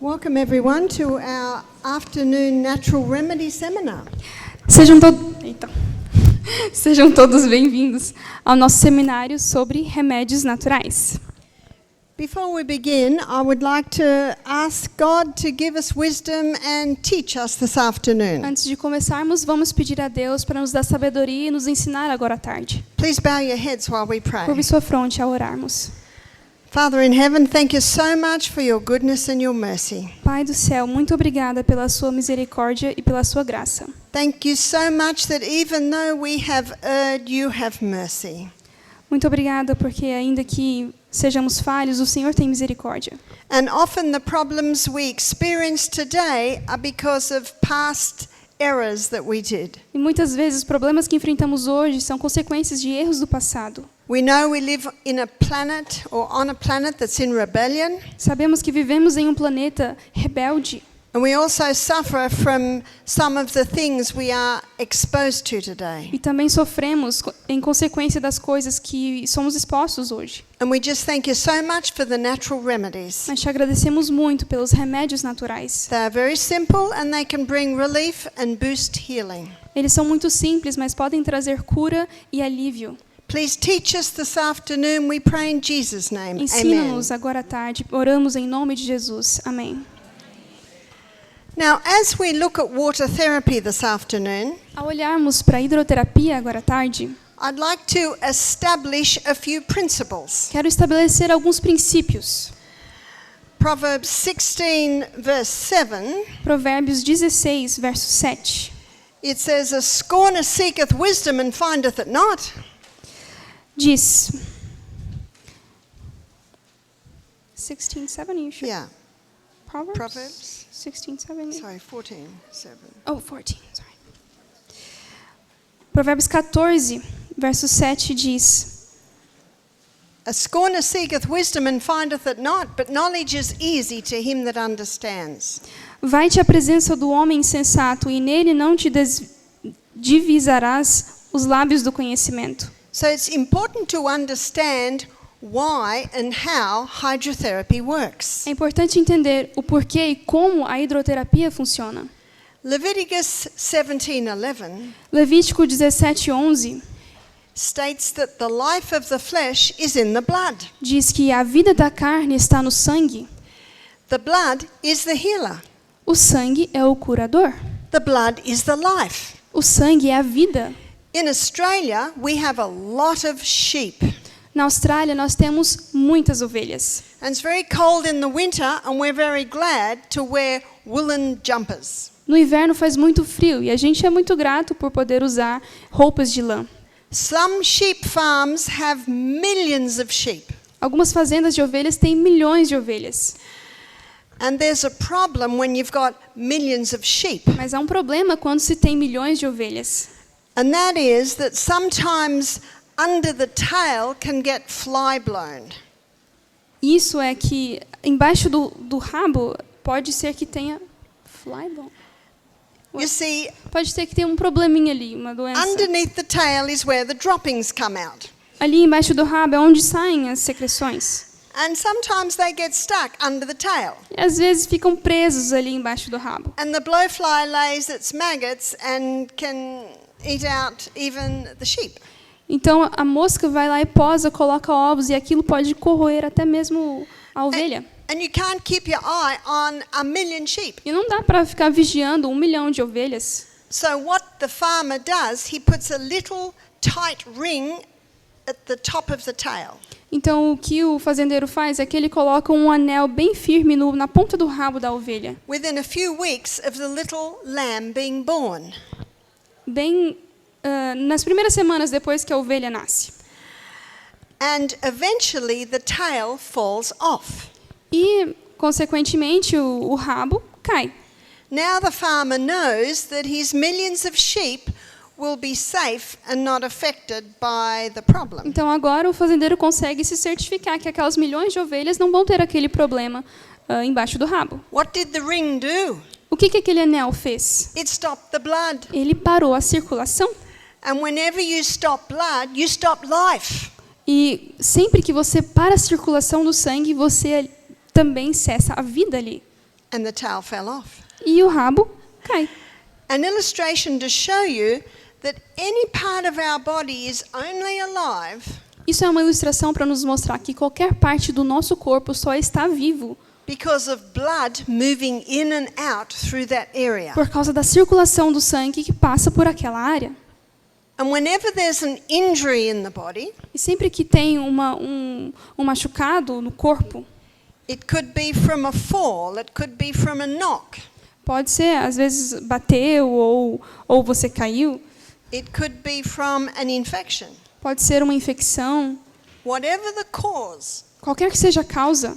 Welcome everyone to our afternoon natural remedy seminar. Sejam todos bem-vindos ao nosso seminário sobre remédios naturais. Before we begin, I would like to ask God to give us wisdom and teach us this afternoon. Antes de começarmos, vamos pedir a Deus para nos dar sabedoria e nos ensinar agora à tarde. Please bow your heads while we pray. Curve sua fronte ao orarmos. Father in heaven, thank you so much for your goodness and your mercy. Pai do céu, muito obrigada pela sua misericórdia e pela sua graça. Thank you so much that even though we have erred, you have mercy. Muito obrigada porque ainda que sejamos falhos, o Senhor tem misericórdia. And often the problems we experience today are because of past errors that we did. E muitas vezes os problemas que enfrentamos hoje são consequências de erros do passado. We know we live in a planet or on a planet that's in rebellion. Sabemos que vivemos em um planeta rebelde. And we also suffer from some of the things we are exposed to today. E também sofremos em consequência das coisas que somos expostos hoje. And we just thank you so much for the natural remedies. Mas te agradecemos muito pelos remédios naturais. They are very simple and they can bring relief and boost healing. Eles são muito simples, mas podem trazer cura e alívio. Please teach us this afternoon, we pray in Jesus' name. Amen. Ensina-nos agora à tarde. Oramos em nome de Jesus. Amém. Now, as we look at water therapy this afternoon, Ao olharmos para a hidroterapia agora à tarde, I'd like to establish a few principles. quero estabelecer alguns princípios. Proverbs 16 verse 7, Provérbios 16, verso 7. it says, "A scorner seeketh wisdom and findeth it not." Diz 16:7, you sure? Yeah, Proverbs 16:7. sorry, 14:7. Oh, 14, sorry. Provérbios 14, verso 7 diz: A scorner seeketh wisdom and findeth it not, but knowledge is easy to him that understands. Vai-te à presença do homem insensato, e nele não te divisarás os lábios do conhecimento. So it's important to understand why and how hydrotherapy works. É importante entender o porquê e como a hidroterapia funciona. Leviticus 17:11 Levítico 17:11 states that the life of the flesh is in the blood. diz que a vida da carne está no sangue. The blood is the healer. O sangue é o curador. The blood is the life. O sangue é a vida. In Australia, we have a lot of sheep. Na Austrália, nós temos muitas ovelhas. And it's very cold in the winter, and we're very glad to wear woolen jumpers. No inverno faz muito frio e a gente é muito grato por poder usar roupas de lã. Some sheep farms have millions of sheep. Algumas fazendas de ovelhas têm milhões de ovelhas. And there's a problem when you've got millions of sheep. Mas há um problema quando se tem milhões de ovelhas. And that is that sometimes under the tail can get fly blown. Isso é que embaixo do rabo pode ser que tenha flybone. You see, Pode ser que tenha um probleminha ali, uma doença. underneath the tail is where the droppings come out. Ali embaixo do rabo é onde saem as secreções. And sometimes they get stuck under the tail. E às vezes ficam presos ali embaixo do rabo. And the blowfly lays its maggots and can eat out even the sheep. Então a mosca vai lá e posa, coloca ovos e aquilo pode corroer até mesmo a ovelha. And you can't keep your eye on a million sheep. E não dá para ficar vigiando 1 milhão de ovelhas. So what the farmer does, he puts a little tight ring at the top of the tail. Então o que o fazendeiro faz é que ele coloca um anel bem firme na ponta do rabo da ovelha. Within a few weeks of the little lamb being born. Bem nas primeiras semanas depois que a ovelha nasce. And eventually the tail falls off. E, consequentemente, o rabo cai. Now the farmer knows that his millions of sheep will be safe and not affected by the problem. Então agora o fazendeiro consegue se certificar que aquelas milhões de ovelhas não vão ter aquele problema embaixo do rabo. What did the ring do? O que aquele anel fez? It stopped the blood. Ele parou a circulação. And whenever you stop blood, you stop life. E sempre que você para a circulação do sangue, você também cessa a vida ali. and the tail fell off. e o rabo cai. An illustration to show you that any part of our body is only alive Isso é uma ilustração para nos mostrar que qualquer parte do nosso corpo só está vivo because of blood moving in and out through that area. por causa da circulação do sangue que passa por aquela área. And whenever there's an injury in the body, E sempre que tem um machucado no corpo, it could be from a fall, it could be from a knock, pode ser, às vezes, bateu ou você caiu, it could be from an infection. pode ser uma infecção, Whatever the cause, qualquer que seja a causa,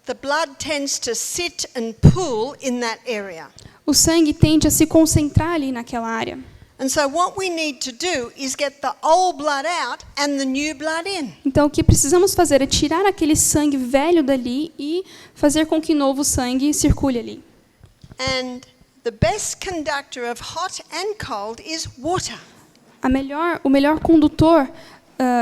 the blood tends to sit and pool in that area. o sangue tende a se concentrar ali naquela área. And so what we need to do is get the old blood out and the new blood in. Então, o que precisamos fazer é tirar aquele sangue velho dali e fazer com que novo sangue circule ali. And the best conductor of hot and cold is water. O melhor condutor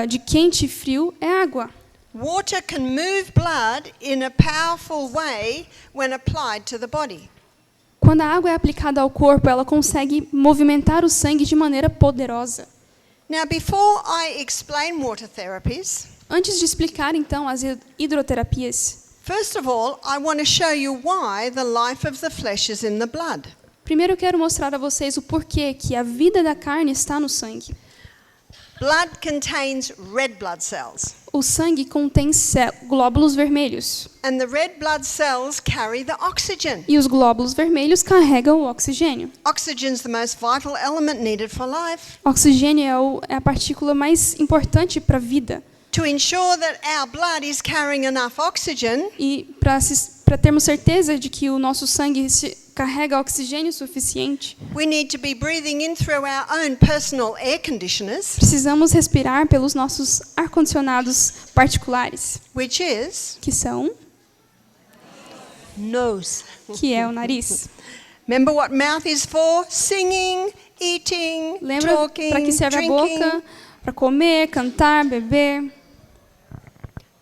de quente e frio é a água. Water can move blood in a powerful way when applied to the body. Quando a água é aplicada ao corpo, ela consegue movimentar o sangue de maneira poderosa. Now, before I explain water therapies, Antes de explicar, então, as hidroterapias, first of all, I want to show you why the life of the flesh is in the blood. primeiro eu quero mostrar a vocês o porquê que a vida da carne está no sangue. Blood contains red blood cells, O sangue contém glóbulos vermelhos. and the red blood cells carry the oxygen. E os glóbulos vermelhos carregam o oxigênio. Oxygen is the most vital element needed for life. O oxigênio é a partícula mais importante para a vida. To ensure that our blood is carrying enough oxygen, E para termos certeza de que o nosso sangue carrega oxigênio suficiente, we need to be breathing in through our own personal air conditioners, precisamos respirar pelos nossos ar-condicionados particulares, which is que nose. é o nariz. Remember what mouth is for? Singing, eating, Lembra talking, para que serve a drinking. boca? Para comer, cantar, beber.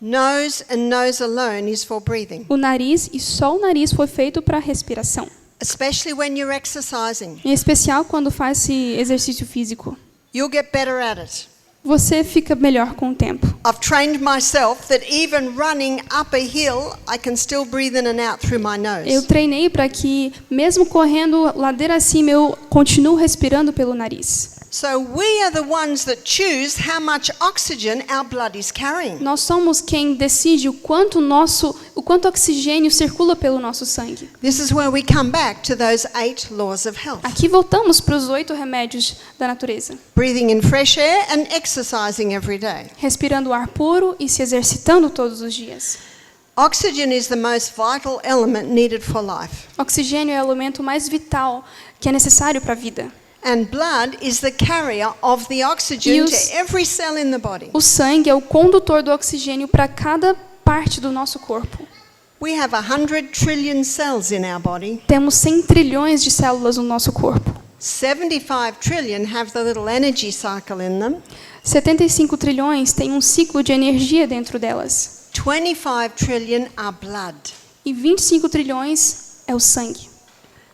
Nose and nose alone is for breathing, O nariz, e só o nariz foi feito para respiração. especially when you're exercising. Em especial quando faz esse exercício físico. You'll get better at it. Você fica melhor com o tempo. I've trained myself that even running up a hill, I can still breathe in and out through my Eu nose. treinei para que, mesmo correndo ladeira acima, eu continuo respirando pelo nariz. So we are the ones that choose how much oxygen our blood is carrying. Nós somos quem decide o quanto oxigênio circula pelo nosso sangue. This is where we come back to those 8 laws of health. Aqui voltamos para os 8 remédios da natureza. Breathing in fresh air and exercising every day. Respirando ar puro e se exercitando todos os dias. Oxygen is the most vital element needed for life. Oxigênio é o elemento mais vital que é necessário para a vida. And blood is the carrier of the oxygen to every cell in the body. O sangue é o condutor do oxigênio para cada parte do nosso corpo. We have 100 trillion cells in our body. Temos 100 trilhões de células no nosso corpo. 75 trillion have the little energy cycle in them. 75 trilhões têm um ciclo de energia dentro delas. 25 trillion are blood. E 25 trilhões é o sangue.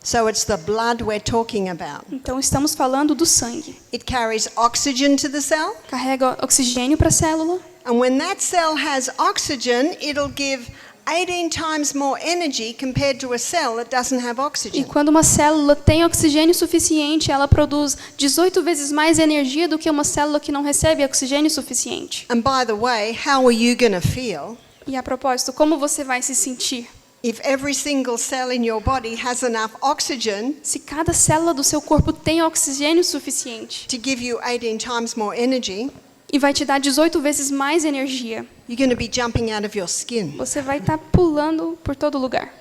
So it's the blood we're talking about. Então estamos falando do sangue. It carries oxygen to the cell, Carrega oxigênio para a célula. and when that cell has oxygen, it'll give 18 times more energy compared to a cell that doesn't have E oxygen. quando uma célula tem oxigênio suficiente, ela produz 18 vezes mais energia do que uma célula que não recebe oxigênio suficiente. And by the way, how are you going to feel E a propósito, como você vai se sentir? if every single cell in your body has enough oxygen Se cada célula do seu corpo tem oxigênio suficiente to give you 18 times more energy? e vai te dar 18 vezes mais energia, You're going to be jumping out of your skin. você vai estar pulando por todo lugar.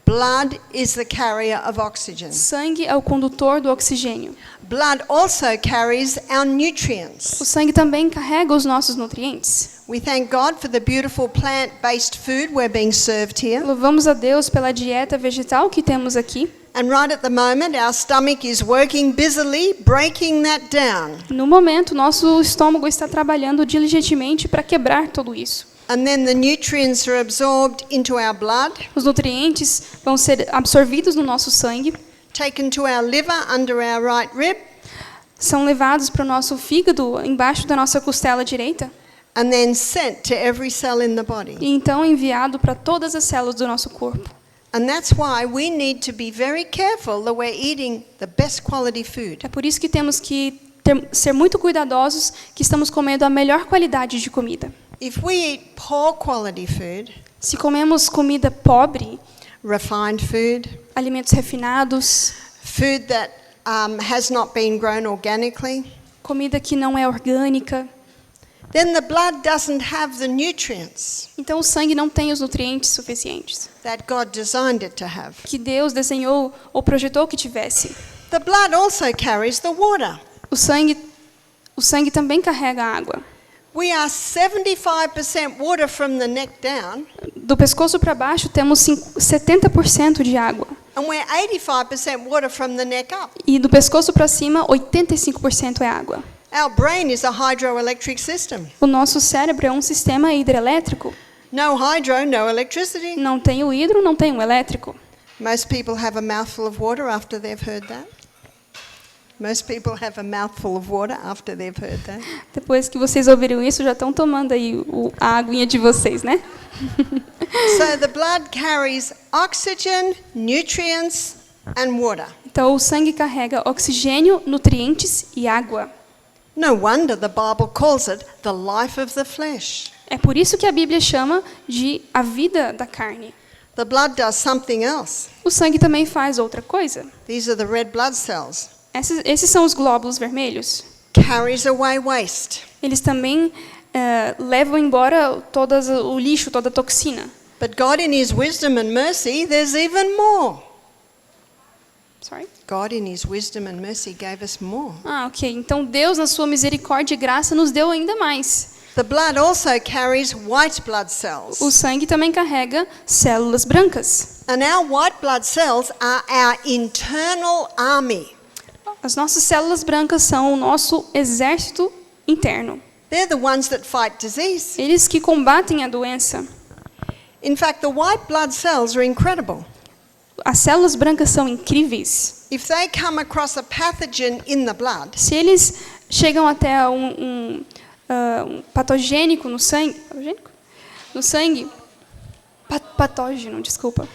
Blood is the carrier of oxygen. Sangue é o condutor do oxigênio. Blood also carries our nutrients. O sangue também carrega os nossos nutrientes. We thank God for the beautiful plant-based food we're being served here. Louvamos a Deus pela dieta vegetal que temos aqui. And right at the moment, our stomach is working busily, breaking that down. No momento, nosso estômago está trabalhando diligentemente para quebrar tudo isso. and then the nutrients are absorbed into our blood, Os nutrientes vão ser absorvidos no nosso sangue, taken to our liver under our right rib, são levados para o nosso fígado embaixo da nossa costela direita and then sent to every cell in the body. e então enviado para todas as células do nosso corpo. And that's why we need to be very careful that we're eating the best quality food. É por isso que temos que ser muito cuidadosos que estamos comendo a melhor qualidade de comida. If we eat poor quality food, Se comemos comida pobre, refined food, alimentos refinados, food that has not been grown organically, comida que não é orgânica, then the blood doesn't have the nutrients então o sangue não tem os nutrientes suficientes that God designed it to have. que Deus desenhou ou projetou que tivesse. The blood also carries the water. O sangue também carrega água. We are 75% water from the neck down, Do pescoço para baixo temos 70% de água. and we're 85% water from the neck up. E do pescoço para cima, 85% é água. Our brain is a hydroelectric system. O nosso cérebro é um sistema hidrelétrico. No hydro, no electricity. Não tem o hidro, não tem o elétrico. Most people have a mouthful of water after they've heard that. Most people have a mouthful of water after they've heard that. Depois que vocês ouviram isso, já estão tomando aí a aguinha de vocês, né? So the blood carries oxygen, nutrients, and water. Então o sangue carrega oxigênio, nutrientes e água. No wonder the Bible calls it the life of the flesh. É por isso que a Bíblia chama de a vida da carne. The blood does something else. O sangue também faz outra coisa. These are the red blood cells. Esses são os glóbulos vermelhos. Carries away waste. Eles também levam embora o lixo, toda a toxina. But God in His wisdom and mercy, there's even more. Sorry? God in His wisdom and mercy gave us more. Ok. Então Deus, na sua misericórdia e graça, nos deu ainda mais. The blood also carries white blood cells. O sangue também carrega células brancas. And our white blood cells are our internal army. As nossas células brancas são o nosso exército interno. They're the ones that fight disease. Eles que combatem a doença. In fact, the white blood cells are incredible. As células brancas são incríveis. If they come across a pathogen in the blood, Se eles chegam até um patogênico no sangue, patógeno, desculpa.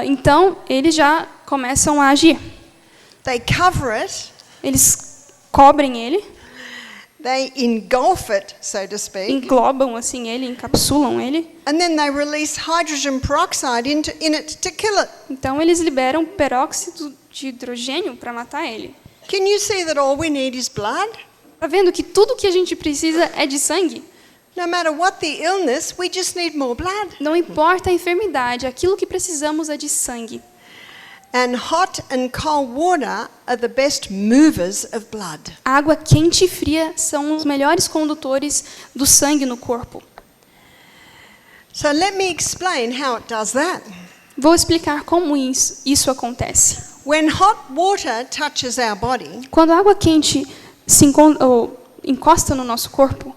Então eles já começam a agir. they cover it, Eles cobrem ele, they engulf it, so to speak, englobam assim ele, encapsulam ele. and then they release hydrogen peroxide in it to kill it. Então eles liberam peróxido de hidrogênio para matar ele. Can you see that all we need is blood? Tá vendo que tudo que a gente precisa é de sangue? No matter what the illness, we just need more blood. Não importa a enfermidade, aquilo que precisamos é de sangue. And hot and cold water are the best movers of blood. A água quente e fria são os melhores condutores do sangue no corpo. So let me explain how it does that. Vou explicar como isso acontece. When hot water touches our body, Quando a água quente encosta no nosso corpo,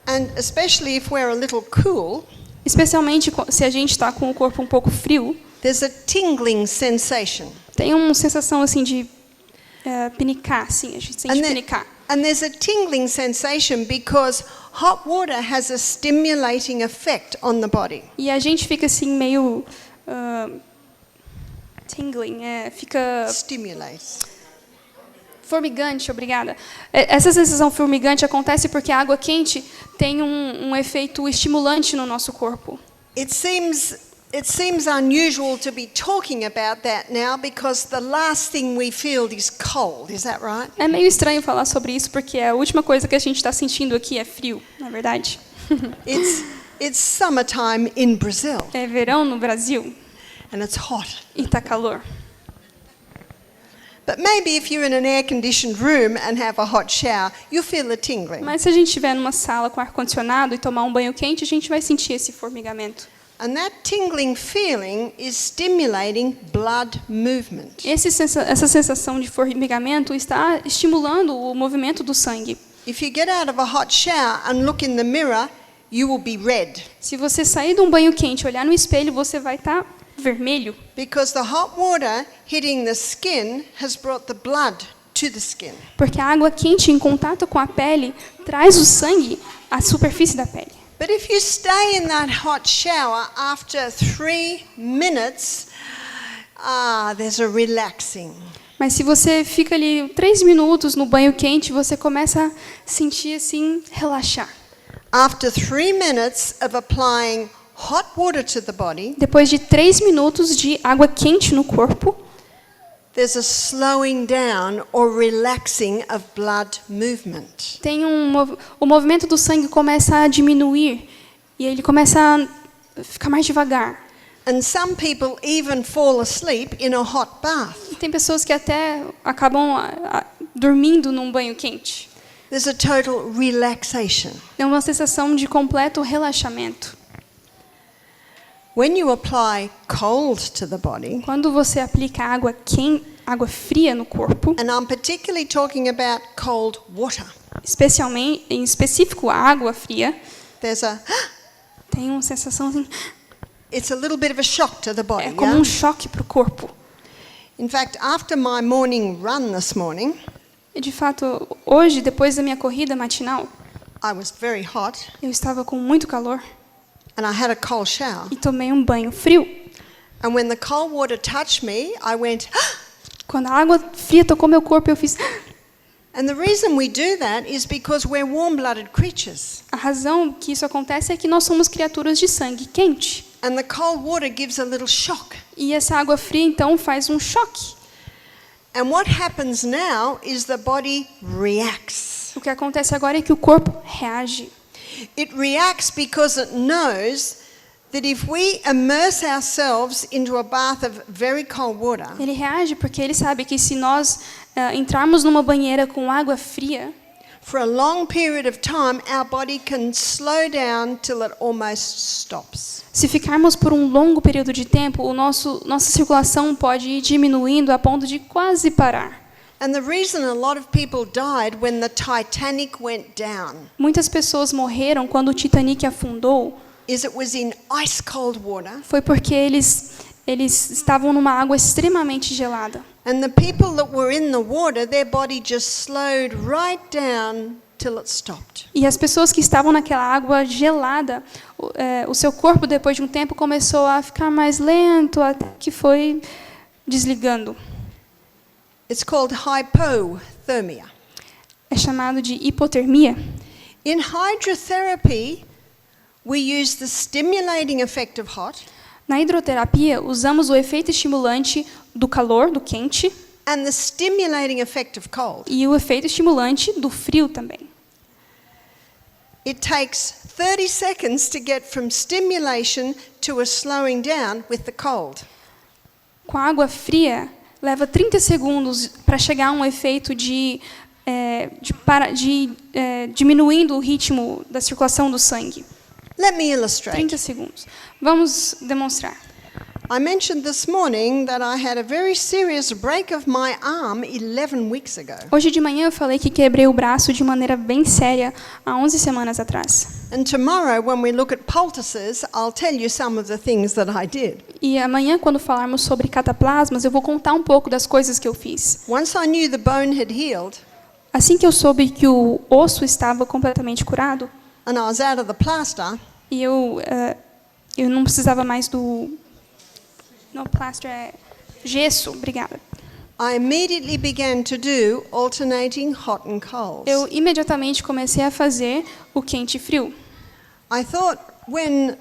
and especially if we're a little cool, especialmente se a gente está com o corpo um pouco frio, there's a tingling sensation. tem uma sensação assim de pinicar, assim, a gente sente pinicar. And there's a tingling sensation because hot water has a stimulating effect on the body. E a gente fica assim meio tingling, fica Stimulates. formigante, obrigada. Essa sensação formigante acontece porque a água quente tem um efeito estimulante no nosso corpo. It seems unusual to be talking about that now because the last thing we feel is cold. Is that right? É meio estranho falar sobre isso porque a última coisa que a gente está sentindo aqui é frio, na verdade. It's summertime in Brazil É verão no Brasil and it's hot. e está calor. But maybe if you're in an air-conditioned room and have a hot shower, you'll feel the tingling. Mas se a gente estiver numa sala com ar-condicionado e tomar um banho quente, a gente vai sentir esse formigamento. And that tingling feeling is stimulating blood movement. Essa sensação de formigamento está estimulando o movimento do sangue. If you get out of a hot shower and look in the mirror, you will be red. Se você sair de um banho quente e olhar no espelho, você vai estar vermelho. Because the hot water hitting the skin has brought the blood to the skin. Porque a água quente em contato com a pele traz o sangue à superfície da pele. But if you stay in that hot shower after 3 minutes, there's a relaxing. Mas se você fica ali 3 minutos no banho quente, você começa a sentir assim, relaxar. After 3 minutes of applying hot water to the body, Depois de 3 minutos de água quente no corpo, there's a slowing down or relaxing of blood movement. tem o movimento do sangue começa a diminuir e ele começa a ficar mais devagar. And some people even fall asleep in a hot bath. E tem pessoas que até acabam dormindo num banho quente. There's a total relaxation. É uma sensação de completo relaxamento. When you apply cold to the body, Quando você aplica água fria no corpo, and I'm particularly talking about cold water, especialmente em específico a água fria, there's tem uma sensação assim, it's a little bit of a shock to the body. é como Yeah? um choque para o corpo. In fact, after my morning run this morning, E de fato, hoje, depois da minha corrida matinal, I was very hot eu estava com muito calor and I had a cold shower. e tomei um banho frio. And when the cold water touched me, I went, Quando a água fria tocou meu corpo, eu fiz. and the reason we do that is because we're warm-blooded creatures. A razão que isso acontece é que nós somos criaturas de sangue quente. And the cold water gives a little shock. E essa água fria, então, faz um choque. And what happens now is the body reacts. O que acontece agora é que o corpo reage. It reacts because it knows that if we immerse ourselves into a bath of very cold water, Ele reage porque ele sabe que se nós entrarmos numa banheira com água fria, for a long period of time, our body can slow down till it almost stops. se ficarmos por um longo período de tempo, nossa circulação pode ir diminuindo a ponto de quase parar. And the reason a lot of people died when the Titanic went down Muitas pessoas morreram quando o Titanic afundou, is it was in ice cold water, foi porque eles estavam numa água extremamente gelada. and the people that were in the water, their body just slowed right down till it stopped. E as pessoas que estavam naquela água gelada, o seu corpo, depois de um tempo, começou a ficar mais lento, até que foi desligando. It's called hypothermia. É chamado de hipotermia. In hydrotherapy, we use the stimulating effect of hot Na hidroterapia, usamos o efeito estimulante do calor, do quente, and the stimulating effect of cold. e o efeito estimulante do frio também. It takes 30 seconds to get from stimulation to a slowing down with the cold. Com a água fria, leva 30 segundos para chegar a um efeito de diminuindo o ritmo da circulação do sangue. Let me illustrate. 30 segundos. Vamos demonstrar. I mentioned this morning that I had a very serious break of my arm 11 weeks ago. Hoje de manhã eu falei que quebrei o braço de maneira bem séria há 11 semanas atrás. And tomorrow, when we look at poultices, I'll tell you some of the things that I did. E amanhã, quando falarmos sobre cataplasmas, eu vou contar um pouco das coisas que eu fiz. Once I knew the bone had healed Assim que eu soube que o osso estava completamente curado, and I was out of the plaster, e eu não precisava mais do... Não, plaster é gesso, obrigada. I immediately began to do alternating hot and cold. Eu imediatamente comecei a fazer o quente e frio. I thought when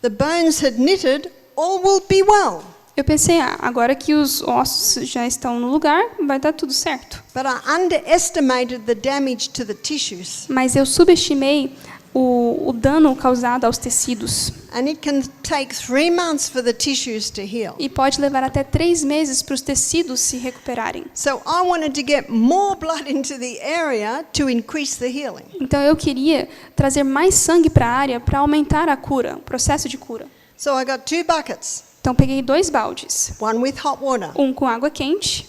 the bones had knitted, all will be well. Eu pensei, agora que os ossos já estão no lugar, vai dar tudo certo. But I underestimated the damage to the tissues. Mas eu subestimei o dano causado aos tecidos. And it can take 3 months for the tissues to heal. E pode levar até 3 meses para os tecidos se recuperarem. So I wanted to get more blood into the area to increase the healing. Então eu queria trazer mais sangue para a área para aumentar a cura, o processo de cura. So I got 2 buckets, Então peguei 2 baldes, one with hot water, um com água quente,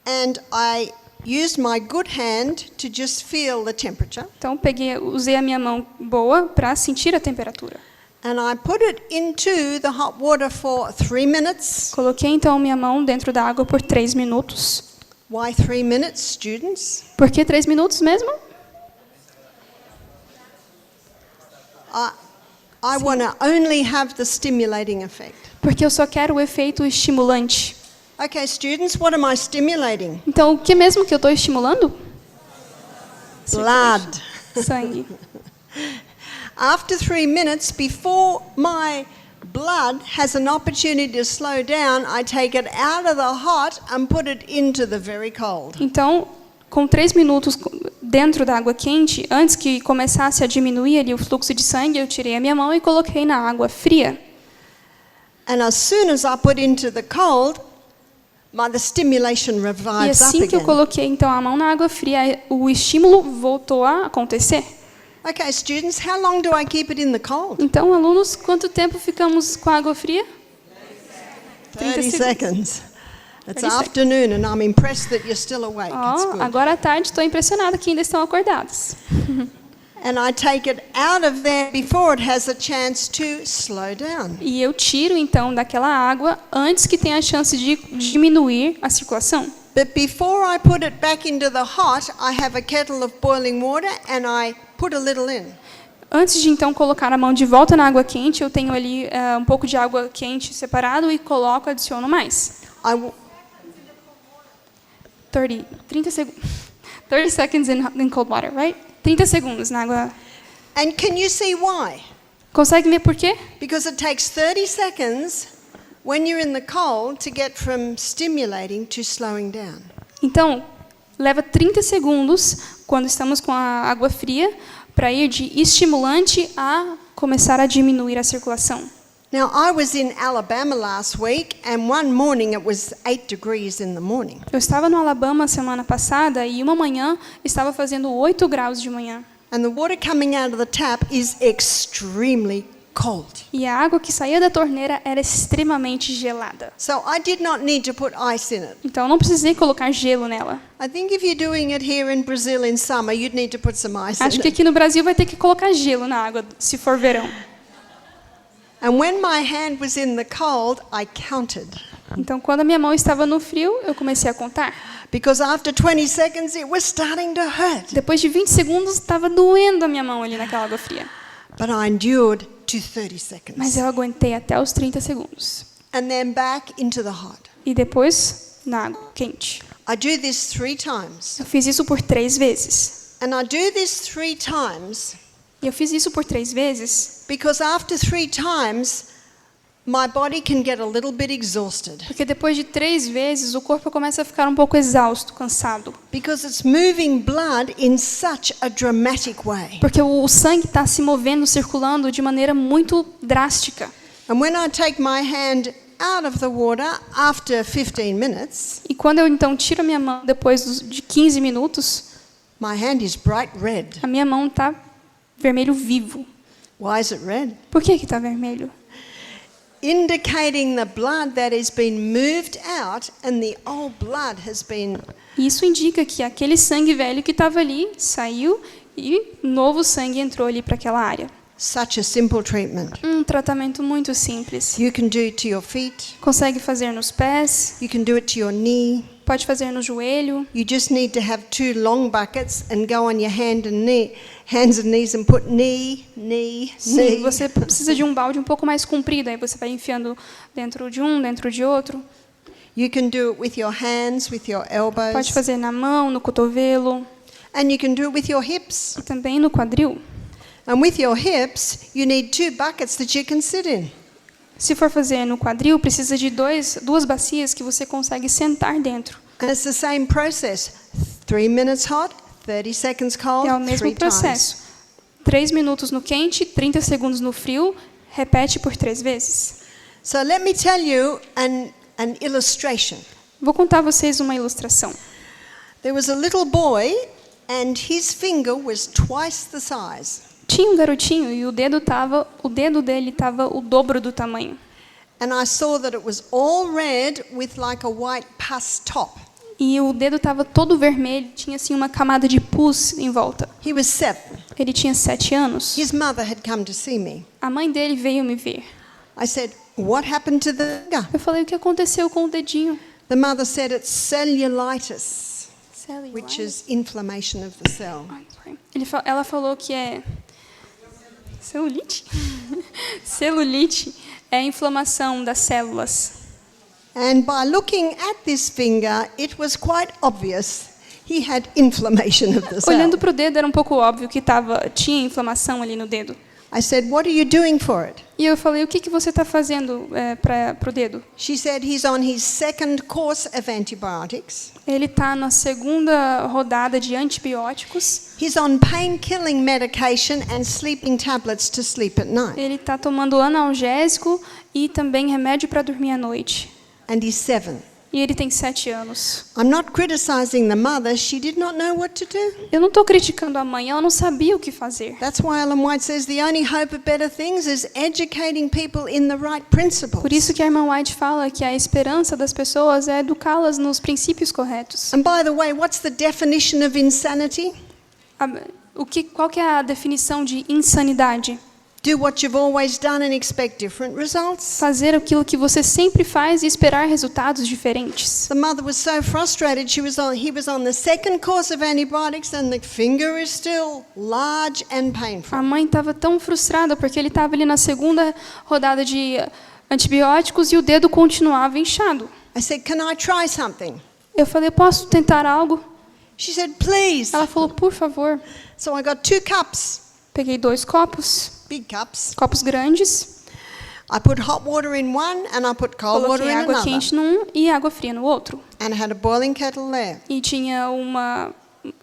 and I used my good hand to just feel the temperature. Então usei a minha mão boa para sentir a temperatura. And I put it into the hot water for 3 minutes. Coloquei então minha mão dentro da água por 3 minutos. Why 3 minutes, students? Por que 3 minutos mesmo? I want to only have the stimulating effect. Porque eu só quero o efeito estimulante. Okay, students, what am I stimulating? Então, o que mesmo que eu estou estimulando? Blood. Sangue. After 3 minutes, before my blood has an opportunity to slow down, I take it out of the hot and put it into the very cold. Então, com 3 minutos dentro da água quente, antes que começasse a diminuir ali o fluxo de sangue, eu tirei a minha mão e coloquei na água fria. And as soon as I put into the cold, the stimulation E revives up assim que eu again. coloquei então a mão na água fria, o estímulo voltou a acontecer. Okay, students, how long do I keep it in the cold? Então, alunos, quanto tempo ficamos com a água fria? 30 30 seconds. It's 30 seconds. afternoon and I'm impressed that you're still awake. It's Ó, good. agora à tarde estou impressionada que ainda estão acordados. And I take it out of there before it has a chance to slow down. E eu tiro então daquela água antes que tenha a chance de diminuir a circulação. But before I put it back into the hot, I have a kettle of boiling water and I put a little in. Antes de então colocar a mão de volta na água quente, eu tenho ali um pouco de água quente separado e coloco, adiciono mais. 30 seconds in cold water, right? 30 segundos na água. And can you see why? Consegue ver por quê? Because it takes 30 seconds when you're in the cold to get from stimulating to slowing down. Então, leva 30 segundos quando estamos com a água fria para ir de estimulante a começar a diminuir a circulação. Now, I was in Alabama last week and one morning it was 8 degrees in the morning. Eu estava no Alabama semana passada e uma manhã estava fazendo 8 graus de manhã. And the water coming out of the tap is extremely cold. E a água que saía da torneira era extremamente gelada. So I did not need to put ice in it. Então, eu não precisei colocar gelo nela. I think if you're doing it here in Brazil in summer, you'd need to put some ice Acho in que it. aqui no Brasil vai ter que colocar gelo na água, se for verão. And when my hand was in the cold, I counted. Então, quando a minha mão estava no frio, eu comecei a contar. Because after 20 seconds, it was starting to hurt. Depois de 20 segundos, estava doendo a minha mão ali naquela água fria. But I endured to 30 seconds. Mas eu aguentei até os 30 segundos. And then back into the hot. E depois, na água quente. I do this 3 times. Eu fiz isso por 3 vezes. And I do this 3 times E eu fiz isso por 3 vezes because after 3 times, my body can get a little bit exhausted. porque depois de 3 vezes o corpo começa a ficar um pouco exausto, cansado. Because it's moving blood in such a dramatic way. Porque o sangue está se movendo, circulando de maneira muito drástica. And when I take my hand out of the water after 15 minutes, E quando eu então tiro a minha mão depois de 15 minutos, my hand is bright red. a minha mão está vermelho vivo. Why is it red? Por que está vermelho? Indicating the blood that has been moved out and the old blood has been. Isso indica que aquele sangue velho que estava ali saiu e novo sangue entrou ali para aquela área. Such a simple treatment. Um tratamento muito simples. You can do it to your feet. Consegue fazer nos pés, You can do it to your knee. pode fazer no joelho. You just need to have 2 long buckets and go on your hands and knees and put knee, knee, Sim, knee. você precisa de um balde um pouco mais comprido, aí você vai enfiando dentro de um, dentro de outro. You can do it with your hands, with your Pode elbows. fazer na mão, no cotovelo And you can do it with your hips. e também no quadril. And with your hips, you need 2 buckets that you can sit in. Se for fazer no quadril, precisa de duas bacias que você consegue sentar dentro. And it's the same process. 3 minutes hot, 30 seconds cold, É o 3 mesmo times. processo. 3 minutos no quente, 30 segundos no frio, repete por 3 vezes. So let me tell you an illustration. Vou contar a vocês uma ilustração. There was a little boy and his finger was twice the size. Tinha um garotinho e o dedo dele estava o dobro do tamanho. And I saw that it was all red with like a white pus top. E o dedo estava todo vermelho, tinha assim uma camada de pus em volta. He was 7. Ele tinha 7 anos. His mother had come to see me. A mãe dele veio me ver. I said, "What happened to the finger?" Eu falei, o que aconteceu com o dedinho? The mother said it's cellulitis, which is inflammation of the cell. Ela falou que é celulite. Celulite é a inflamação das células. And by looking at this finger, it was quite obvious he had inflammation of the cell. Olhando para o dedo, era um pouco óbvio que tinha inflamação ali no dedo. I said, "What are you doing for it?" E eu falei, o que você está fazendo para o dedo? She said he's on his second course of antibiotics. Ele está na segunda rodada de antibióticos. He's on pain-killing medication and sleeping tablets to sleep at night. Ele está tomando analgésico e também remédio para dormir à noite. And he's 7. E ele tem 7 anos. I'm not criticizing the mother. She did not know what to do. Eu não estou criticando a mãe, ela não sabia o que fazer. That's why Ellen White says the only hope of better things is educating people in the right principles. Por isso que a irmã White fala que a esperança das pessoas é educá-las nos princípios corretos. And by the way, what's the definition of insanity? Qual que é a definição de insanidade? Do what you've always done and expect different results. Fazer aquilo que você sempre faz e esperar resultados diferentes. The mother was so frustrated. He was on the second course of antibiotics and the finger is still large and painful. A mãe estava tão frustrada porque ele estava ali na segunda rodada de antibióticos e o dedo continuava inchado. I said, "Can I try something?" Eu falei, posso tentar algo? She said, "Please." Ela falou, por favor. So I got 2 cups, Peguei 2 copos, big cups. copos grandes. I put hot water in one and I put cold water Coloquei in água another. quente num e água fria no outro. And I had a boiling kettle there. E tinha uma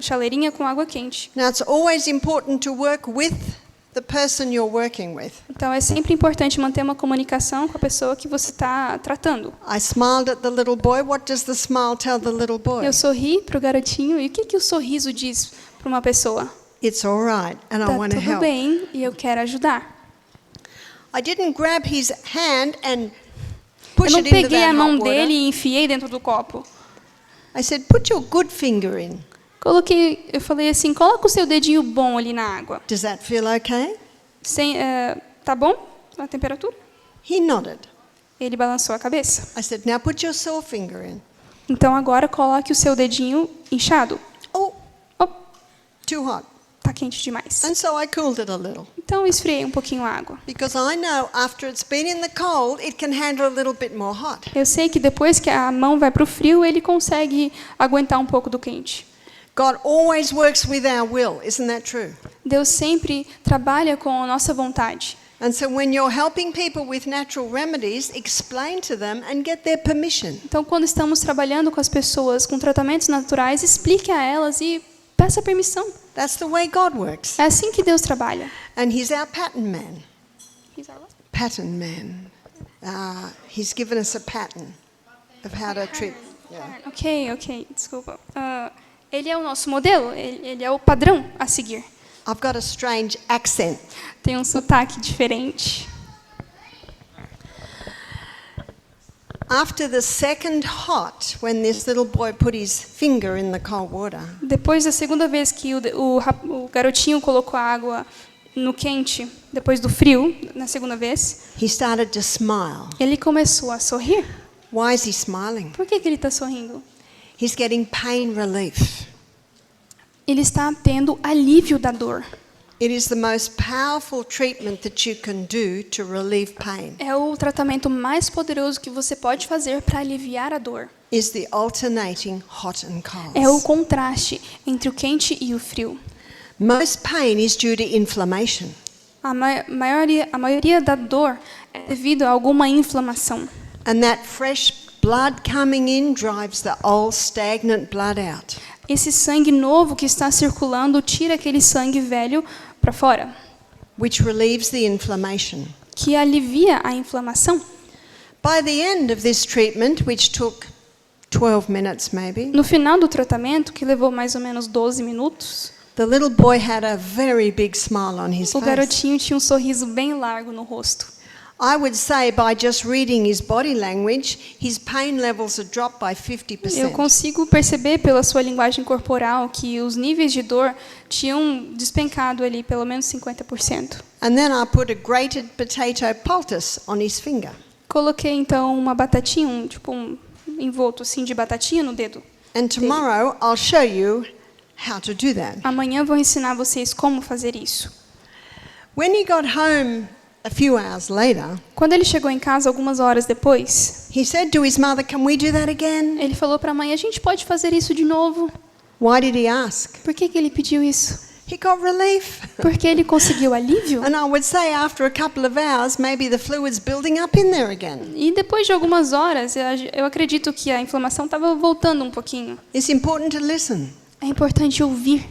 chaleirinha com água quente. Now it's always important to work with the person you're working with. Então é sempre importante manter uma comunicação com a pessoa que você está tratando. I smiled at the little boy. What does the smile tell the little boy? Eu sorri para o garotinho e o que o sorriso diz para uma pessoa? It's all right and I Tá want to tudo help. bem e eu quero ajudar. I didn't grab his hand and Eu push não it into peguei a that mão hot water. dele e enfiei dentro do copo. I said, "Put your good finger in." Eu falei assim, coloca o seu dedinho bom ali na água. Does that feel okay? Tá bom a temperatura? He nodded. Ele balançou a cabeça. I said, "Now put your sore finger in." Então agora coloque o seu dedinho inchado. Oh, Oh, too hot. tá quente demais. And so I cooled it a little. Então eu esfriei um pouquinho a água. Because I know after it's been in the cold, it can handle a little bit more hot. Eu sei que depois que a mão vai para o frio, ele consegue aguentar um pouco do quente. God always works with our will, isn't that true? Deus sempre trabalha com a nossa vontade. And so when you're helping people with natural remedies, explain to them and get their permission. Então, quando estamos trabalhando com as pessoas com tratamentos naturais, explique a elas e peça permissão. That's the way God works. É assim que Deus trabalha. And He's our pattern man. Pattern man. He's given us a pattern of how to treat. Yeah. Ok, desculpa. Ele é o nosso modelo, ele é o padrão a seguir. I've got a strange accent. Tem um sotaque diferente. After the second hot, when this little boy put his finger in the cold water, Depois da segunda vez que o garotinho colocou a água no quente, depois do frio, na segunda vez, he started to smile. ele começou a sorrir. Why is he smiling? Por que ele está sorrindo? He's getting pain relief. Ele está tendo alívio da dor. It is the most powerful treatment that you can do to relieve pain. É o tratamento mais poderoso que você pode fazer para aliviar a dor. Is the alternating hot and cold. É o contraste entre o quente e o frio. Most pain is due to inflammation. A maioria da dor é devido a alguma inflamação. And that fresh blood coming in drives the old stagnant blood out. Esse sangue novo que está circulando tira aquele sangue velho para fora, Which relieves the inflammation. que alivia a inflamação. By the end of this treatment, which took 12 minutes maybe, No final do tratamento, que levou mais ou menos 12 minutos, the little boy had a very big smile on his o face. garotinho tinha um sorriso bem largo no rosto. I would say by just reading his body language, his pain levels had dropped by Eu 50%. consigo perceber pela sua linguagem corporal que os níveis de dor tinham despencado ali pelo menos 50%. And then I put a grated potato poultice on his finger. Coloquei então uma batatinha, um envolto assim de batatinha no dedo. And tomorrow I'll show you how to do that. Amanhã vou ensinar vocês como fazer isso. When he got home a few hours later, Quando ele chegou em casa algumas horas depois, he said to his mother, "Can we do that again?" ele falou para a mãe: a gente pode fazer isso de novo? Why did he ask? Por que ele pediu isso? He got relief. Porque ele conseguiu alívio. And I would say after a couple of hours, maybe the fluid's building up in there again. E depois de algumas horas, eu acredito que a inflamação estava voltando um pouquinho. It's important to listen. É importante ouvir.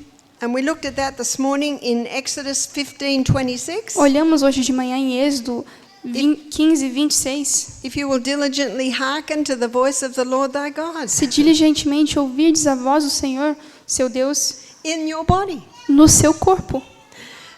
And we looked at that this morning in Exodus 15:26. Olhamos hoje de manhã em Êxodo 15, 26. If you will diligently hearken to the voice of the Lord thy God Se diligentemente ouvirdes a voz do Senhor, seu Deus, in your body. no seu corpo.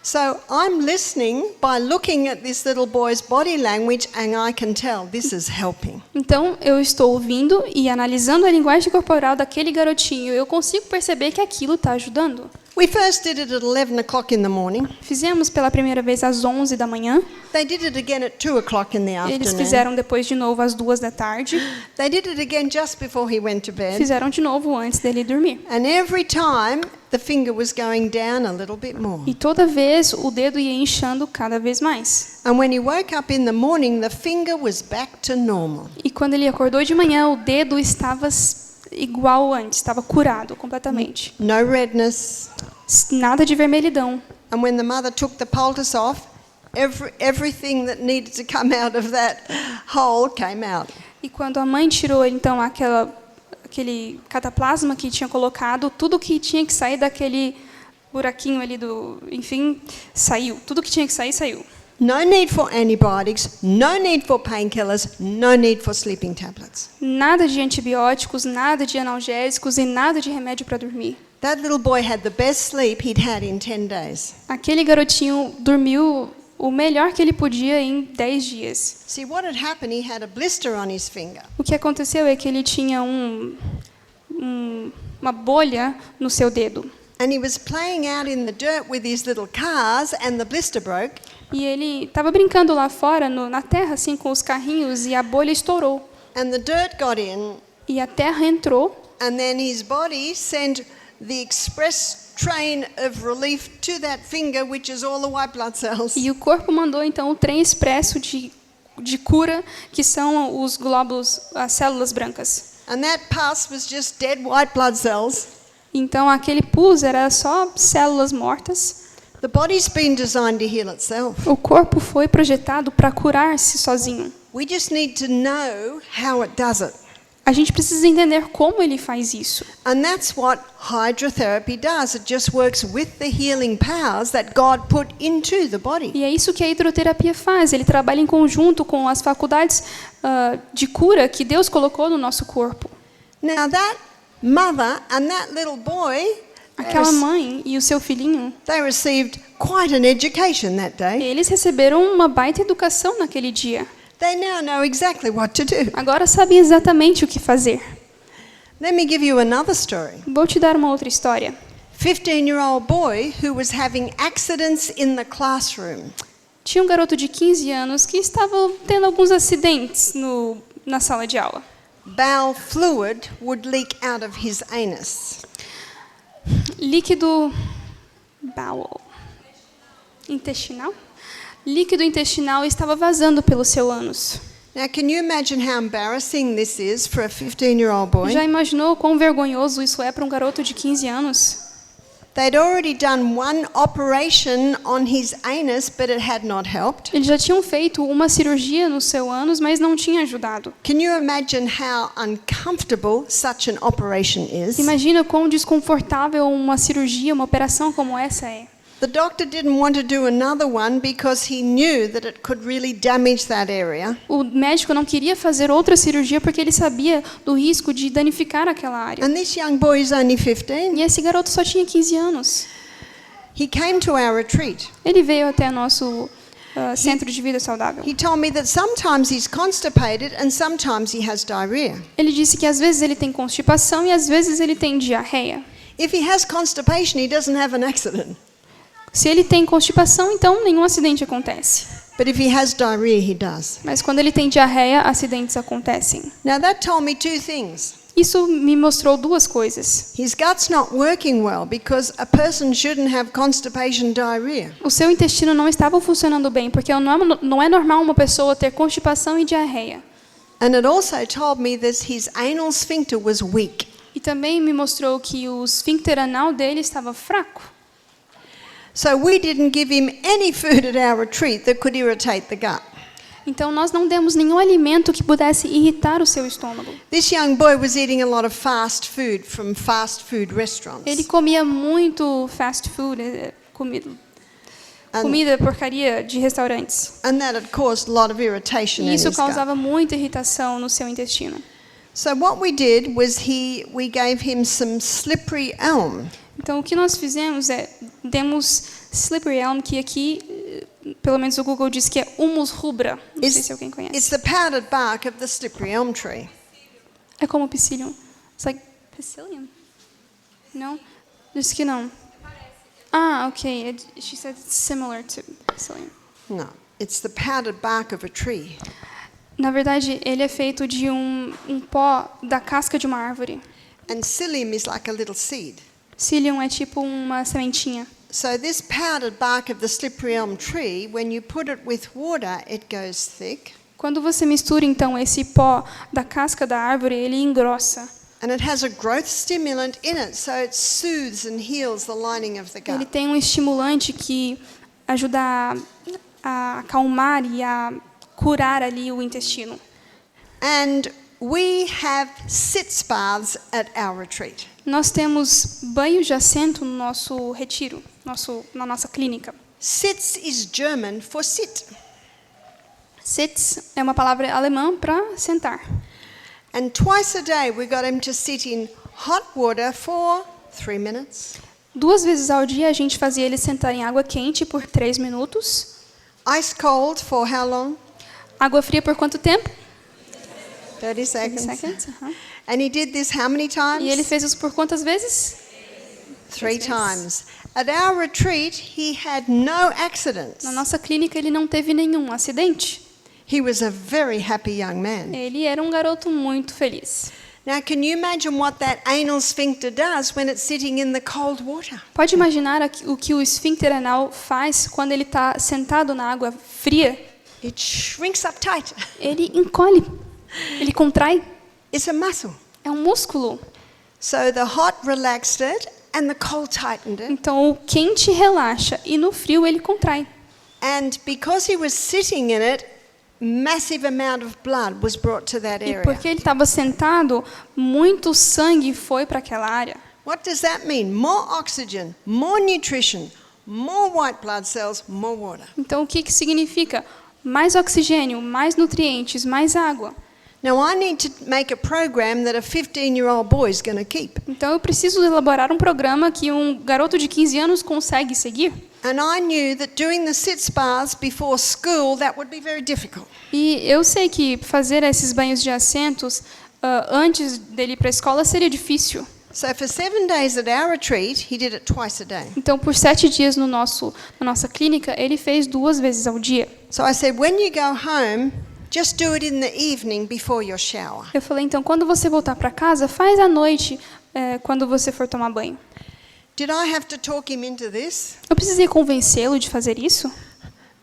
So I'm listening by looking at this little boy's body language, and I can tell this is helping. Então, eu estou ouvindo e analisando a linguagem corporal daquele garotinho. Eu consigo perceber que aquilo está ajudando. We first did it at 11 o'clock in the morning. Fizemos pela primeira vez às 11 da manhã. They did it again at 2 o'clock in the Eles afternoon. fizeram depois de novo às 2 da tarde. They did it again just before he went to bed. Fizeram de novo antes dele dormir. And every time the finger was going down a little bit more. E toda vez o dedo ia inchando cada vez mais. And when he woke up in the morning, the finger was back to normal. E quando ele acordou de manhã, o dedo estava igual antes, estava curado completamente. No redness. Nada de vermelhidão. And when the mother took the poultice off, everything that needed to come out of that hole came out. E quando a mãe tirou então aquele cataplasma que tinha colocado, tudo que tinha que sair daquele buraquinho ali enfim, saiu. Tudo que tinha que sair, saiu. No need for antibiotics, no need for painkillers, no need for sleeping tablets. Nada de antibióticos, nada de analgésicos e nada de remédio para dormir. That little boy had the best sleep he'd had in 10 days. Aquele garotinho dormiu o melhor que ele podia em 10 dias. See, what had happened, he had a blister on his finger. O que aconteceu é que ele tinha uma bolha no seu dedo. And he was playing out in the dirt with his little cars, and the blister broke. E ele estava brincando lá fora, na terra, assim, com os carrinhos, e a bolha estourou. And the dirt got in, E a terra entrou, and then his body sent the express train of relief to that finger, which is all the white blood cells. e o corpo mandou, então, o trem expresso de cura, que são os glóbulos, as células brancas. And that pus was just dead white blood cells. Então, aquele pus era só células mortas. The body's been designed to heal itself. O corpo foi projetado para curar-se sozinho. We just need to know how it does it. A gente precisa entender como ele faz isso. And that's what hydrotherapy does. It just works with the healing powers that God put into the body. E é isso que a hidroterapia faz. Ele trabalha em conjunto com as faculdades de cura que Deus colocou no nosso corpo. Now that mother and that little boy, Aquela mãe e o seu filhinho, they received quite an education that day. eles receberam uma baita educação naquele dia. They now know exactly what to do. Agora sabem exatamente o que fazer. Let me give you another story. Vou te dar uma outra história. 15-year-old boy who was having accidents in the classroom. Tinha um garoto de 15 anos que estava tendo alguns acidentes na sala de aula. Bowel fluid would leak out of his anus. Líquido bowel intestinal? Líquido intestinal estava vazando pelo seu ânus. Now, can you imagine how embarrassing this is for a 15-year-old boy? Já imaginou quão vergonhoso isso é para um garoto de 15 anos? They'd already done one operation on his anus, but it had not helped. Eles já tinham feito uma cirurgia no seu ânus, mas não tinha ajudado. Can you imagine how uncomfortable such an operation is? Imagina quão desconfortável uma cirurgia, uma operação como essa é. The doctor didn't want to do another one because he knew that it could really damage that area. O médico não queria fazer outra cirurgia porque ele sabia do risco de danificar aquela área. And this young boy is only 15. E esse garoto só tinha 15 anos. He came to our retreat. Ele veio até nosso centro de vida saudável. He told me that sometimes he's constipated and sometimes he has diarrhea. Ele disse que às vezes ele tem constipação e às vezes ele tem diarreia. If he has constipation, he doesn't have an accident. Se ele tem constipação, então nenhum acidente acontece. But if he has diarrhea, he does. Mas quando ele tem diarreia, acidentes acontecem. Now that told me two things. Isso me mostrou duas coisas. His gut's not working well because a person shouldn't have constipation diarrhea. O seu intestino não estava funcionando bem, porque não é normal uma pessoa ter constipação e diarreia. And it also told me that his anal sphincter was weak. E também me mostrou que o esfíncter anal dele estava fraco. So we didn't give him any food at our retreat that could irritate the gut. Então nós não demos nenhum alimento que pudesse irritar o seu estômago. This young boy was eating a lot of fast food from fast food restaurants. Ele comia muito fast food, comida porcaria de restaurantes. And that had caused a lot of irritation E in isso his gut. causava muita irritação no seu intestino. So what we did was we gave him some slippery elm. Então o que nós fizemos é demos slippery elm, que aqui, pelo menos o Google diz que é humus rubra. Não sei se alguém It's conhece. the powdered bark of the slippery elm tree. É como psyllium. It's like psyllium. Não? Diz que não. Ah, ok. She said it's similar to psyllium. No, it's the powdered bark of a tree. Na verdade, ele é feito de um pó da casca de uma árvore. And psyllium is like a little seed. Psyllium é tipo uma sementinha. So this powdered bark of the slippery elm tree, when you put it with water, it goes thick. Quando você mistura então esse pó da casca da árvore, ele engrossa. And it has a growth stimulant in it, so it soothes and heals the lining of the Ele gut. tem um estimulante que ajuda a acalmar e a curar ali o intestino. And we have sitz baths at our retreat. Nós temos banhos de assento no nosso retiro, na nossa clínica. Sitz is German for sit. Sitz é uma palavra alemã para sentar. And twice a day we got him to sit in hot water for 3 minutes, 2 vezes ao dia a gente fazia ele sentar em água quente por 3 minutos. ice cold for how long? Água fria por quanto tempo? 30 30 seconds. seconds. And he did this how many times? E ele fez isso por quantas vezes? 3 vezes. times. At our retreat, he had no accidents. Na nossa clínica ele não teve nenhum acidente. He was a very happy young man. Ele era um garoto muito feliz. Now, can you imagine what that anal sphincter does when it's sitting in the cold water? Pode imaginar o que o esfíncter anal faz quando ele está sentado na água fria? It shrinks up tight. Ele encolhe, ele contrai. It's a muscle. É um músculo. So the hot relaxed it and the cold tightened it. Então o quente relaxa e no frio ele contrai. And because he was sitting in it, massive amount of blood was brought to that E area. porque ele estava sentado, muito sangue foi para aquela área. What does that mean? More oxygen, more nutrition, more white blood cells, more water. Então o que significa? Mais oxigênio, mais nutrientes, mais água. Now I need to make a program that a 15-year-old boy is going to keep. Então eu preciso elaborar um programa que um garoto de 15 anos consegue seguir. And I knew that doing the sitz baths before school, that would be very difficult. E eu sei que fazer esses banhos de assentos antes dele ir para a escola seria difícil. So for 7 days at our retreat, he did it twice a day. Então, por 7 dias na nossa clínica, ele fez 2 vezes ao dia. So I said, when you go home, just do it in the evening before your shower. Eu falei, então, quando você voltar para casa, faz à noite, quando você for tomar banho. Did I have to talk him into this? Eu precisei convencê-lo de fazer isso?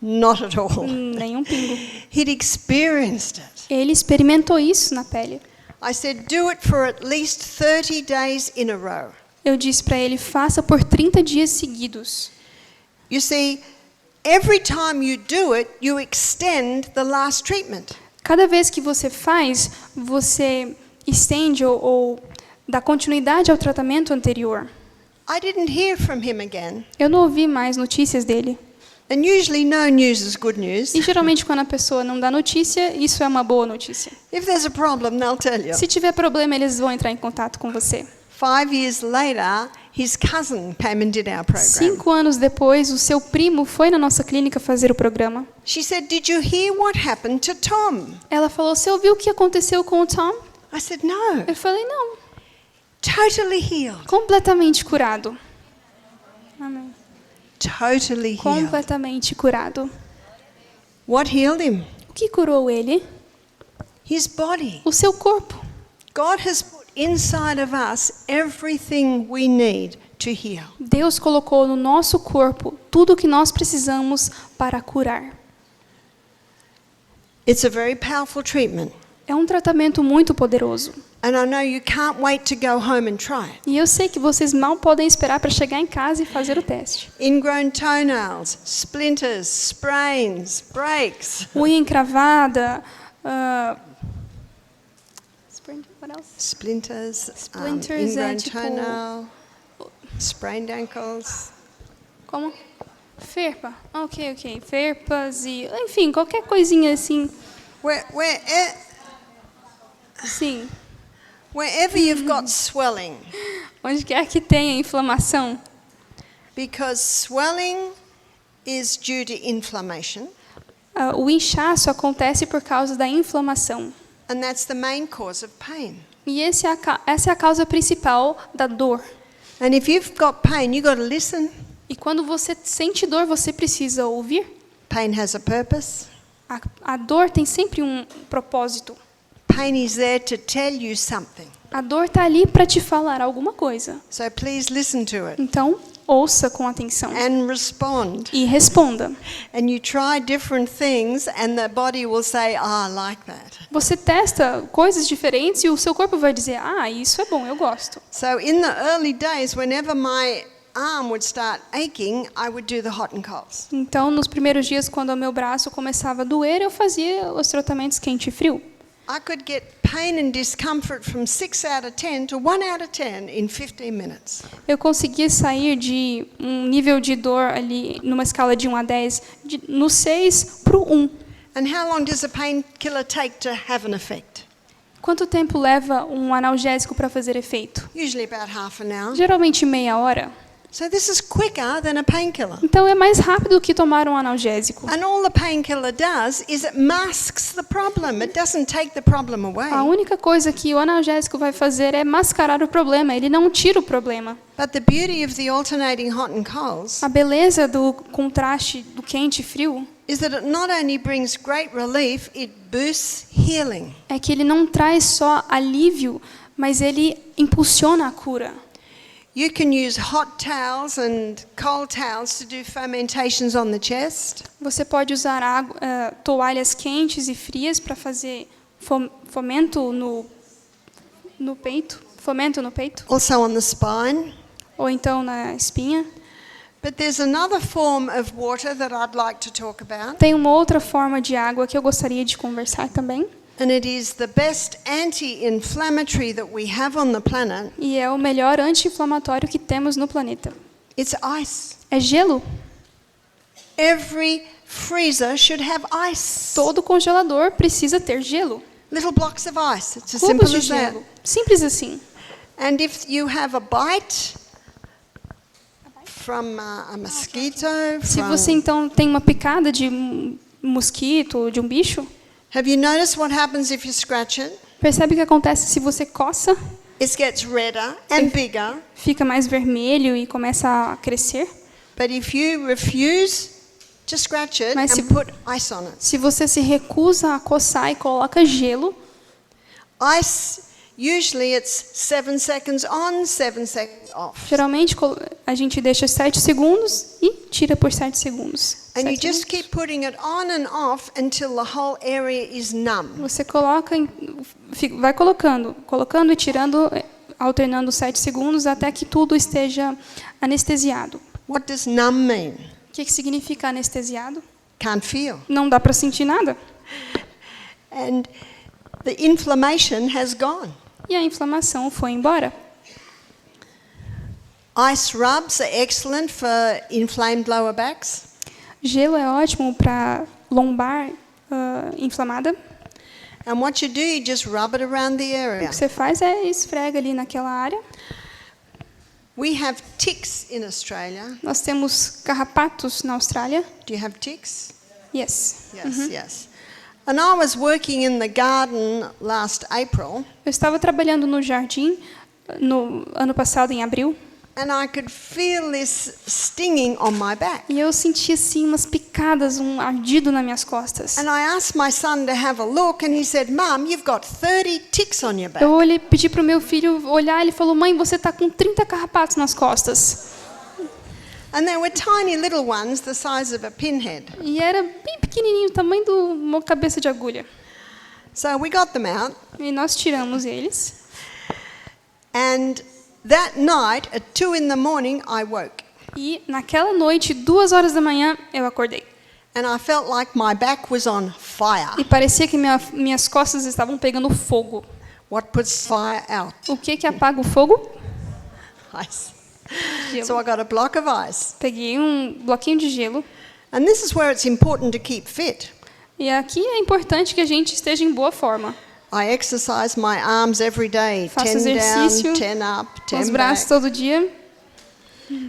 Not at all. Nenhum pingo. He'd experienced it. Ele experimentou isso na pele. I said, do it for at least 30 days in a row. Eu disse para ele, faça por 30 dias seguidos. You see, every time you do it, you extend the last treatment. Cada vez que você faz, você estende ou dá continuidade ao tratamento anterior. I didn't hear from him again. Eu não ouvi mais notícias dele. And usually no news is good news. E geralmente quando a pessoa não dá notícia, isso é uma boa notícia. If there's a problem, they'll tell you. Se tiver problema, eles vão entrar em contato com você. 5 years later, his cousin came and did our program. 5 anos depois, o seu primo foi na nossa clínica fazer o programa. She said, "Did you hear what happened to Tom?" Ela falou, você ouviu o que aconteceu com o Tom? I said, "No, Eu falei, não, totally healed. completamente curado. Amém. Totally healed." Completamente curado. What healed him? O que curou ele? His body. O seu corpo. God has put inside of us everything we need to heal. Deus colocou no nosso corpo tudo o que nós precisamos para curar. It's a very powerful treatment. É um tratamento muito poderoso. And I know you can't wait to go home and try it. E eu sei que vocês mal podem esperar para chegar em casa e fazer o teste. Ingrown toenails, splinters, sprains, breaks. Unha encravada, what else? Splinters, Splinters é ingrown tipo- toenail, sprained ankles. Como? Ferpa. Ok. Ferpas e... Enfim, qualquer coisinha assim. Sim. Wherever you've got swelling, Onde quer que tenha inflamação. because swelling is due to inflammation, O inchaço acontece por causa da inflamação. and that's the main cause of pain. E essa é a causa principal da dor. And if you've got pain, you've got to listen. E quando você sente dor, você precisa ouvir. Pain has a purpose. A dor tem sempre um propósito. Pain is there to tell you something. A dor está ali para te falar alguma coisa. So please listen to it Então, ouça com atenção and respond. e responda. And you try different things, and the body will say, "Ah, I like that." Você testa coisas diferentes e o seu corpo vai dizer, isso é bom, eu gosto. So in the early days, whenever my arm would start aching, I would do the hot and colds. Então, nos primeiros dias, quando o meu braço começava a doer, eu fazia os tratamentos quente e frio. I could get pain and discomfort from 6 out of 10 to 1 out of 10 in 15 minutes. Eu conseguia sair de um nível de dor ali, numa escala de 1 a 10, no 6 para o 1. And how long does a painkiller take to have an effect? Quanto tempo leva um analgésico para fazer efeito? Usually about half an hour. Geralmente meia hora. So this is quicker than a painkiller. Então é mais rápido que tomar um analgésico. And all the painkiller does is it masks the problem. It doesn't take the problem away. A única coisa que o analgésico vai fazer é mascarar o problema, ele não tira o problema. But the beauty of the alternating hot and colds A beleza do contraste do quente e frio is that it not only brings great relief, it boosts healing. é que ele não traz só alívio, mas ele impulsiona a cura. You can use hot towels and cold towels to do fomentations on the chest. Você pode usar toalhas quentes e frias para fazer fomento no peito, Also on the spine. ou então na espinha. But there's another form of water that I'd like to talk about, Tem uma outra forma de água que eu gostaria de conversar também, and it is the best anti-inflammatory that we have on the planet. e é o melhor anti-inflamatório que temos no planeta. It's ice. É gelo. Every freezer should have ice. Todo congelador precisa ter gelo. Little blocks of ice. It's as Cubos simple de as that. gelo. Simples assim. And if you have a bite from a mosquito, Se from, você então tem uma picada de mosquito ou de um bicho, have you noticed what happens if you scratch it? percebe o que acontece se você coça? It gets redder and bigger. Fica mais vermelho e começa a crescer. But if you refuse to scratch it Mas and se- put ice on it, Se você se recusa a coçar e coloca gelo, ice, usually it's 7 seconds on, 7 seconds off. geralmente a gente deixa 7 segundos e tira por 7 segundos. And you 7 just segundos. keep putting it on and off until the whole area is numb. Você coloca, vai colocando e tirando, alternando 7 segundos até que tudo esteja anestesiado. What does numb mean? O que significa anestesiado? Can't feel. Não dá para sentir nada. And the inflammation has gone. E a inflamação foi embora. Ice rubs are excellent for inflamed lower backs. Gelo é ótimo para lombar inflamada. And what you do, you just rub it around the O area. que você faz é esfrega ali naquela área. We have ticks in Australia. Nós temos carrapatos na Austrália. Do you have ticks? Yes. Yes, yes. And I was working in the garden last April, Eu estava trabalhando no jardim no ano passado, em abril, and I could feel this stinging on my back. e eu senti assim umas picadas, um ardido nas minhas costas. And I asked my son to have a look, and he said, "Mum, you've got 30 ticks on your back." Eu pedi para o meu filho olhar, ele falou: "Mãe, você está com 30 carrapatos nas costas." And they were tiny little ones, the size of a pinhead. E era bem pequenininho, o tamanho de uma cabeça de agulha. So we got them out, E nós tiramos eles. and that night at 2 in the morning, I woke, E naquela noite, 2 horas da manhã, eu acordei. and I felt like my back was on fire. E parecia que minhas costas estavam pegando fogo. What puts fire out? O que apaga o fogo? Ice. Gelo. So I got a block of ice. Peguei um bloquinho de gelo. And this is where it's important to keep fit. E aqui é importante que a gente esteja em boa forma. I exercise my arms every day, Faço 10 exercício down, 10 up, Com os 10 braços back. todo dia.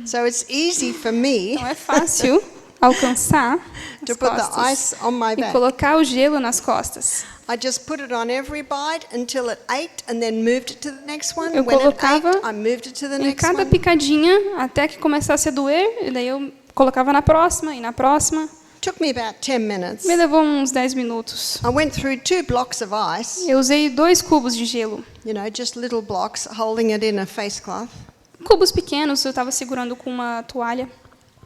So it's easy for me Então é fácil alcançar to as put the costas ice on my e back. colocar o gelo nas costas. I just put it on every bite until it ached, and then moved it to the next one. Eu When it colocava ached, I moved it to the Em next cada one. picadinha, até que começasse a doer, e daí eu colocava na próxima e na próxima. Took me about 10 minutes. Me levou uns 10 minutos. I went through 2 blocks of ice, Eu usei 2 cubos de gelo. just little blocks, holding it in a face cloth. Cubos pequenos, eu estava segurando com uma toalha.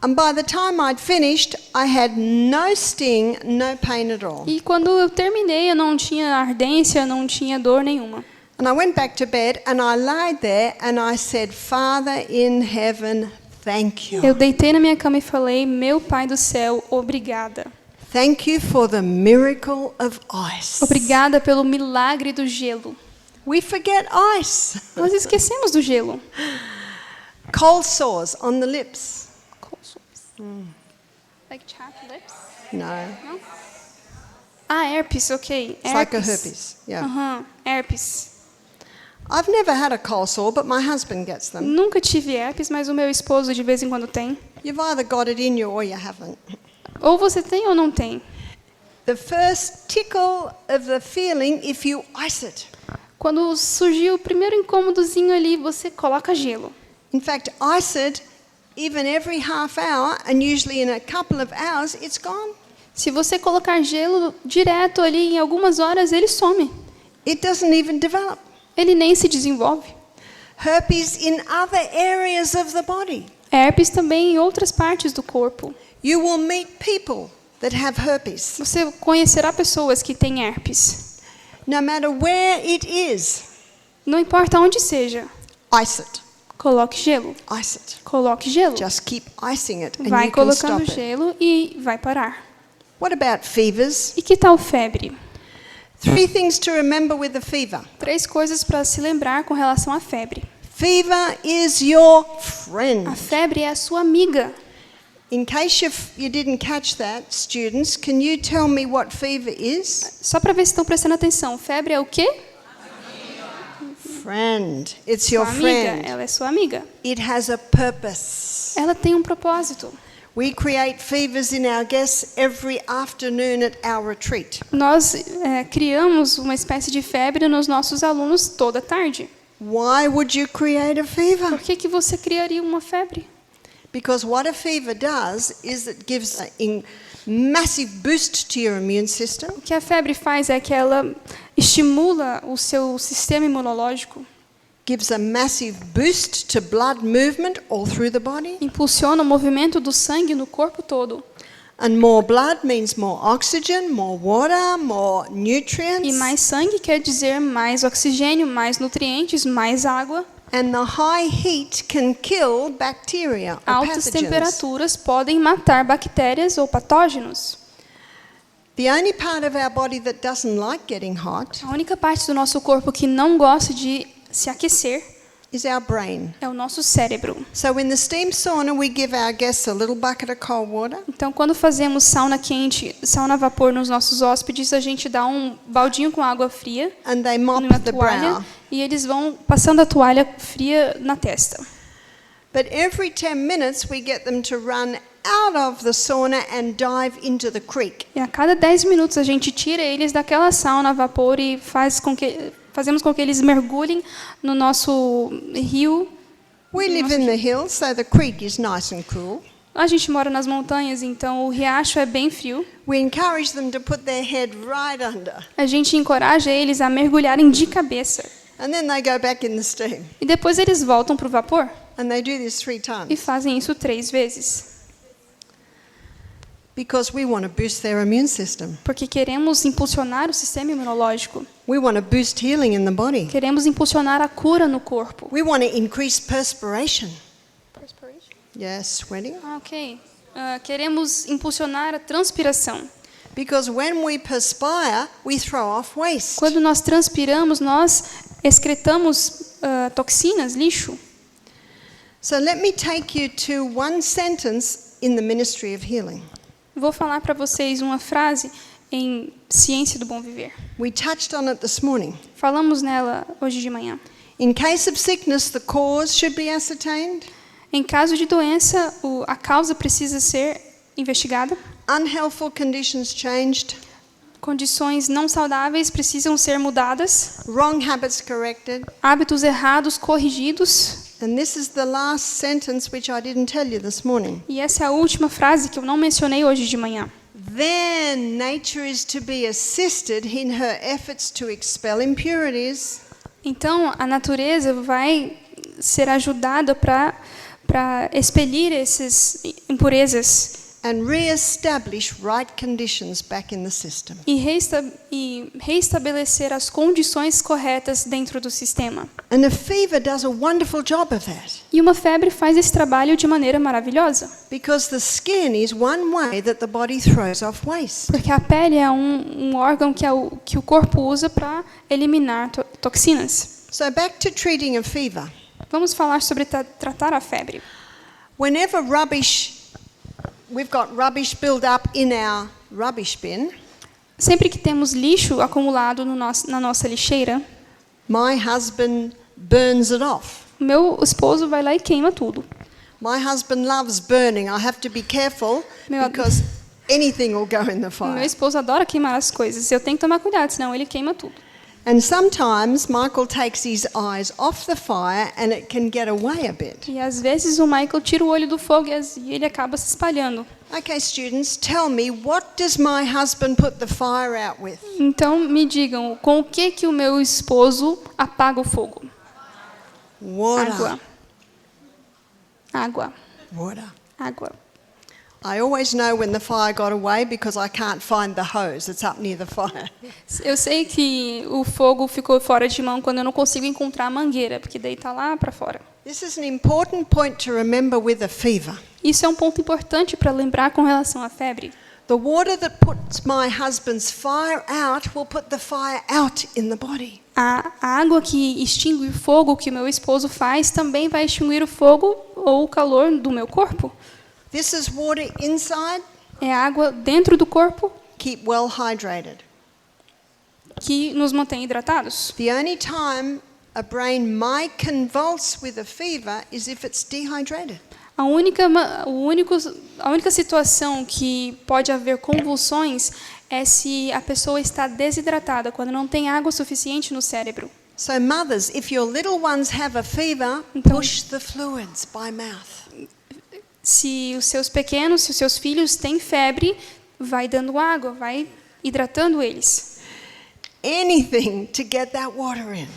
And by the time I'd finished, I had no sting, no pain at all. E quando eu terminei, eu não tinha ardência, não tinha dor nenhuma. And I went back to bed, and I laid there, and I said, "Father in heaven, thank you. Eu deitei na minha cama e falei: meu Pai do céu, obrigada. Thank you for the miracle of ice." Obrigada pelo milagre do gelo. We forget ice. Nós esquecemos do gelo. Cold sores on the lips. Like chapped lips? No, Não? Ah, herpes, ok. it's like a herpes. Yeah. Aham, herpes. I've never had a cold sore, but my husband gets them. Nunca tive herpes, mas o meu esposo de vez em quando tem. You've either got it in you or you haven't. Ou você tem ou não tem. The first tickle of the feeling, if you ice it. Quando surgiu o primeiro incômodozinho ali, você coloca gelo. In fact, ice it even every half hour, and usually in a couple of hours, it's gone. Se você colocar gelo direto ali em algumas horas, ele some. It doesn't even develop. Ele nem se desenvolve. Herpes in other areas of the body. Herpes também em outras partes do corpo. You will meet people that have herpes. Você conhecerá pessoas que têm herpes. No matter where it is, Não importa onde seja, ice it. coloque gelo. Ice it. Coloque gelo. Just keep icing it and Vai you can colocando stop it. gelo e vai parar. What about fevers? E que tal febre? 3 things to remember with a fever. 3 coisas para se lembrar com relação à febre. Fever is your friend. A febre é a sua amiga. In case you didn't catch that, students, can you tell me what fever is? Só para ver se estão prestando atenção. Febre é o quê? Friend. It's Sua your amiga. friend. Ela é sua amiga. It has a purpose. Ela tem um propósito. We create fevers in our guests every afternoon at our retreat. Nós criamos uma espécie de febre nos nossos alunos toda tarde. Why would you create a fever? Por que você criaria uma febre? Because what a fever does is it gives a massive boost to your immune system. O que a febre faz é que ela estimula o seu sistema imunológico, Gives a massive boost to blood movement all through the body. impulsiona o movimento do sangue no corpo todo. And more blood means more oxygen, more water, more nutrients. E mais sangue quer dizer mais oxigênio, mais nutrientes, mais água. And the high heat can kill bacteria or Altas pathogens. temperaturas podem matar bactérias ou patógenos. The only part of our body that doesn't like getting hot A única parte do nosso corpo que não gosta de se aquecer is our brain. é o nosso cérebro. So in the steam sauna, we give our guests a little bucket of cold water. Então, quando fazemos sauna quente, sauna a vapor nos nossos hóspedes, a gente dá um baldinho com água fria, And they mop numa the toalha, brow. e eles vão passando a toalha fria na testa. But every 10 minutes we get them to run out of the sauna and dive into the creek. E a cada 10 minutos a gente tira eles daquela sauna a vapor e fazemos com que eles mergulhem no nosso rio. We live in the hills, so the creek is nice and cool. A gente mora nas montanhas, então o riacho é bem frio. We encourage them to put their head right under. A gente encoraja eles a mergulharem de cabeça. And then they go back in the steam. E depois eles voltam para o vapor And they do this 3 e times. fazem isso 3 vezes. Because we want to boost their immune system. Porque queremos impulsionar o sistema imunológico. We want to boost healing in the body. Queremos impulsionar a cura no corpo. We want to increase perspiration. Yes, sweating. Ok. Queremos impulsionar a transpiração. Because when we perspire, we throw off waste. Quando nós transpiramos, nós excretamos toxinas, lixo. So let me take you to one sentence in the ministry of healing. Vou falar para vocês uma frase em Ciência do Bom Viver. We touched on it this morning. Falamos nela hoje de manhã. In case of sickness, the cause should be ascertained. Em caso de doença, a causa precisa ser investigada. Unhealthful conditions changed. Condições não saudáveis precisam ser mudadas. Wrong habits corrected. Hábitos errados corrigidos. And this is the last sentence which I didn't tell you this morning. E essa é a última frase que eu não mencionei hoje de manhã. Then nature is to be assisted in her efforts to expel impurities. Então, a natureza vai ser ajudada para expelir essas impurezas And re-establish right conditions back in the system. e reestabelecer as condições corretas dentro do sistema. And a fever does a wonderful job of that. E uma febre faz esse trabalho de maneira maravilhosa, Because the skin is one way that the body throws off waste. porque a pele é um órgão que o corpo usa para eliminar toxinas. So back to treating a fever. Vamos falar sobre tratar a febre. Whenever we've got rubbish built up in our rubbish bin, Sempre que temos lixo acumulado na nossa lixeira, my husband burns it off. meu esposo vai lá e queima tudo. My husband loves burning. I have to be careful because anything will go in the Meu fire. esposo adora queimar as coisas. Eu tenho que tomar cuidado, senão ele queima tudo. And sometimes Michael takes his eyes off the fire and it can get away a bit. E às vezes o Michael tira o olho do fogo e ele acaba se espalhando. Okay, students, tell me, what does my husband put the fire out with? Então me digam, com o que o meu esposo apaga o fogo? Water. Água. Água. Water. Água. I always know when the fire got away because I can't find the hose. It's up near the fire. Eu sei que o fogo ficou fora de mão quando eu não consigo encontrar a mangueira, porque daí está lá para fora. This is an important point to remember with a fever. Isso é um ponto importante para lembrar com relação à febre. The water that puts my husband's fire out will put the fire out in the body. A água que extingue o fogo que o meu esposo faz também vai extinguir o fogo ou o calor do meu corpo. This is water inside. É água dentro do corpo Keep well hydrated. que nos mantém hidratados. The only time a brain might convulse with a fever is if it's dehydrated. A única situação que pode haver convulsões é se a pessoa está desidratada, quando não tem água suficiente no cérebro. So mothers, if your little ones have a fever, Então- push the fluids by mouth. Se os seus pequenos, se os seus filhos têm febre, vai dando água, vai hidratando eles. Anything to get that water in.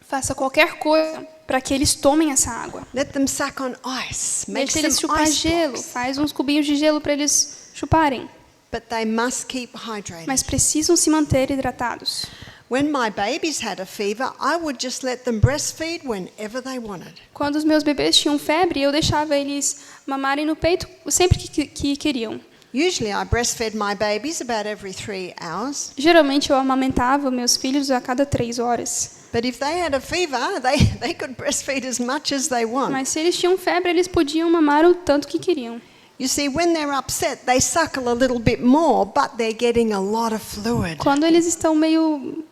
Faça qualquer coisa para que eles tomem essa água. Let them suck on ice. Make Deixe eles some chupar ice gelo, blocks. faz uns cubinhos de gelo para eles chuparem. But they must keep hydrated. Mas precisam se manter hidratados. When my babies had a fever, I would just let them breastfeed whenever they wanted. Quando os meus bebês tinham febre, eu deixava eles mamarem no peito sempre que queriam. Usually I breastfed my babies about every 3 hours. Geralmente eu amamentava meus filhos a cada 3 horas. But if they had a fever, they could breastfeed as much as they want. Mas se eles tinham febre, eles podiam mamar o tanto que queriam. You see, when they're upset, they suckle a little bit more, but they're getting a lot of fluid. Quando eles estão meio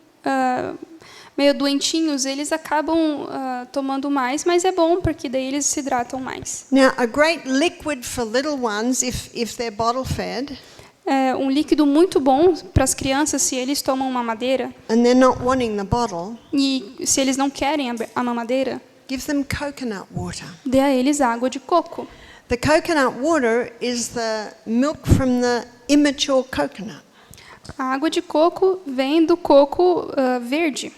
meio doentinhos, eles acabam tomando mais, mas é bom porque daí eles se hidratam mais. Now, a great liquid for little ones, if they're bottle fed, Um líquido muito bom para as crianças se eles tomam mamadeira and they're not wanting the bottle, e se eles não querem a mamadeira, give them coconut water. dê a eles água de coco. The coconut water is the milk from the immature coconut, A água de coco vem do coco verde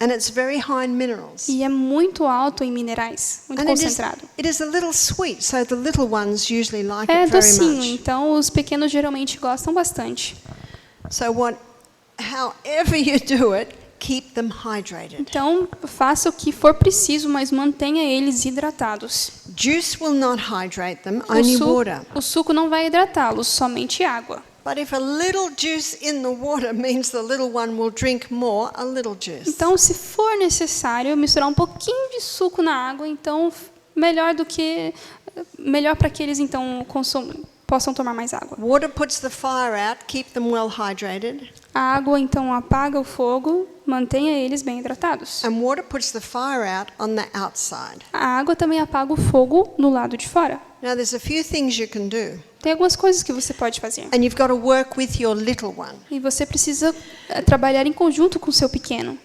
and it's very high in minerals. e é muito alto em minerais, muito And concentrado. it is a little sweet, so the little ones usually like É it very docinho, much. então os pequenos geralmente gostam bastante. So however you do it, keep them hydrated. Então, faça o que for preciso, mas mantenha eles hidratados. Juice will not hydrate them, only water. O suco não vai hidratá-los, somente água. But if a little juice in the water means the little one will drink more, a little juice. Então, se for necessário misturar um pouquinho de suco na água, então melhor para que eles então possam tomar mais água. Water puts the fire out, keep them well hydrated. A água então apaga o fogo, mantenha eles bem hidratados. And water puts the fire out on the outside. A água também apaga o fogo no lado de fora. Now there's a few things you can do. Tem algumas coisas que você pode fazer. And you've got to work with your little one. E você precisa trabalhar em conjunto com o seu pequeno.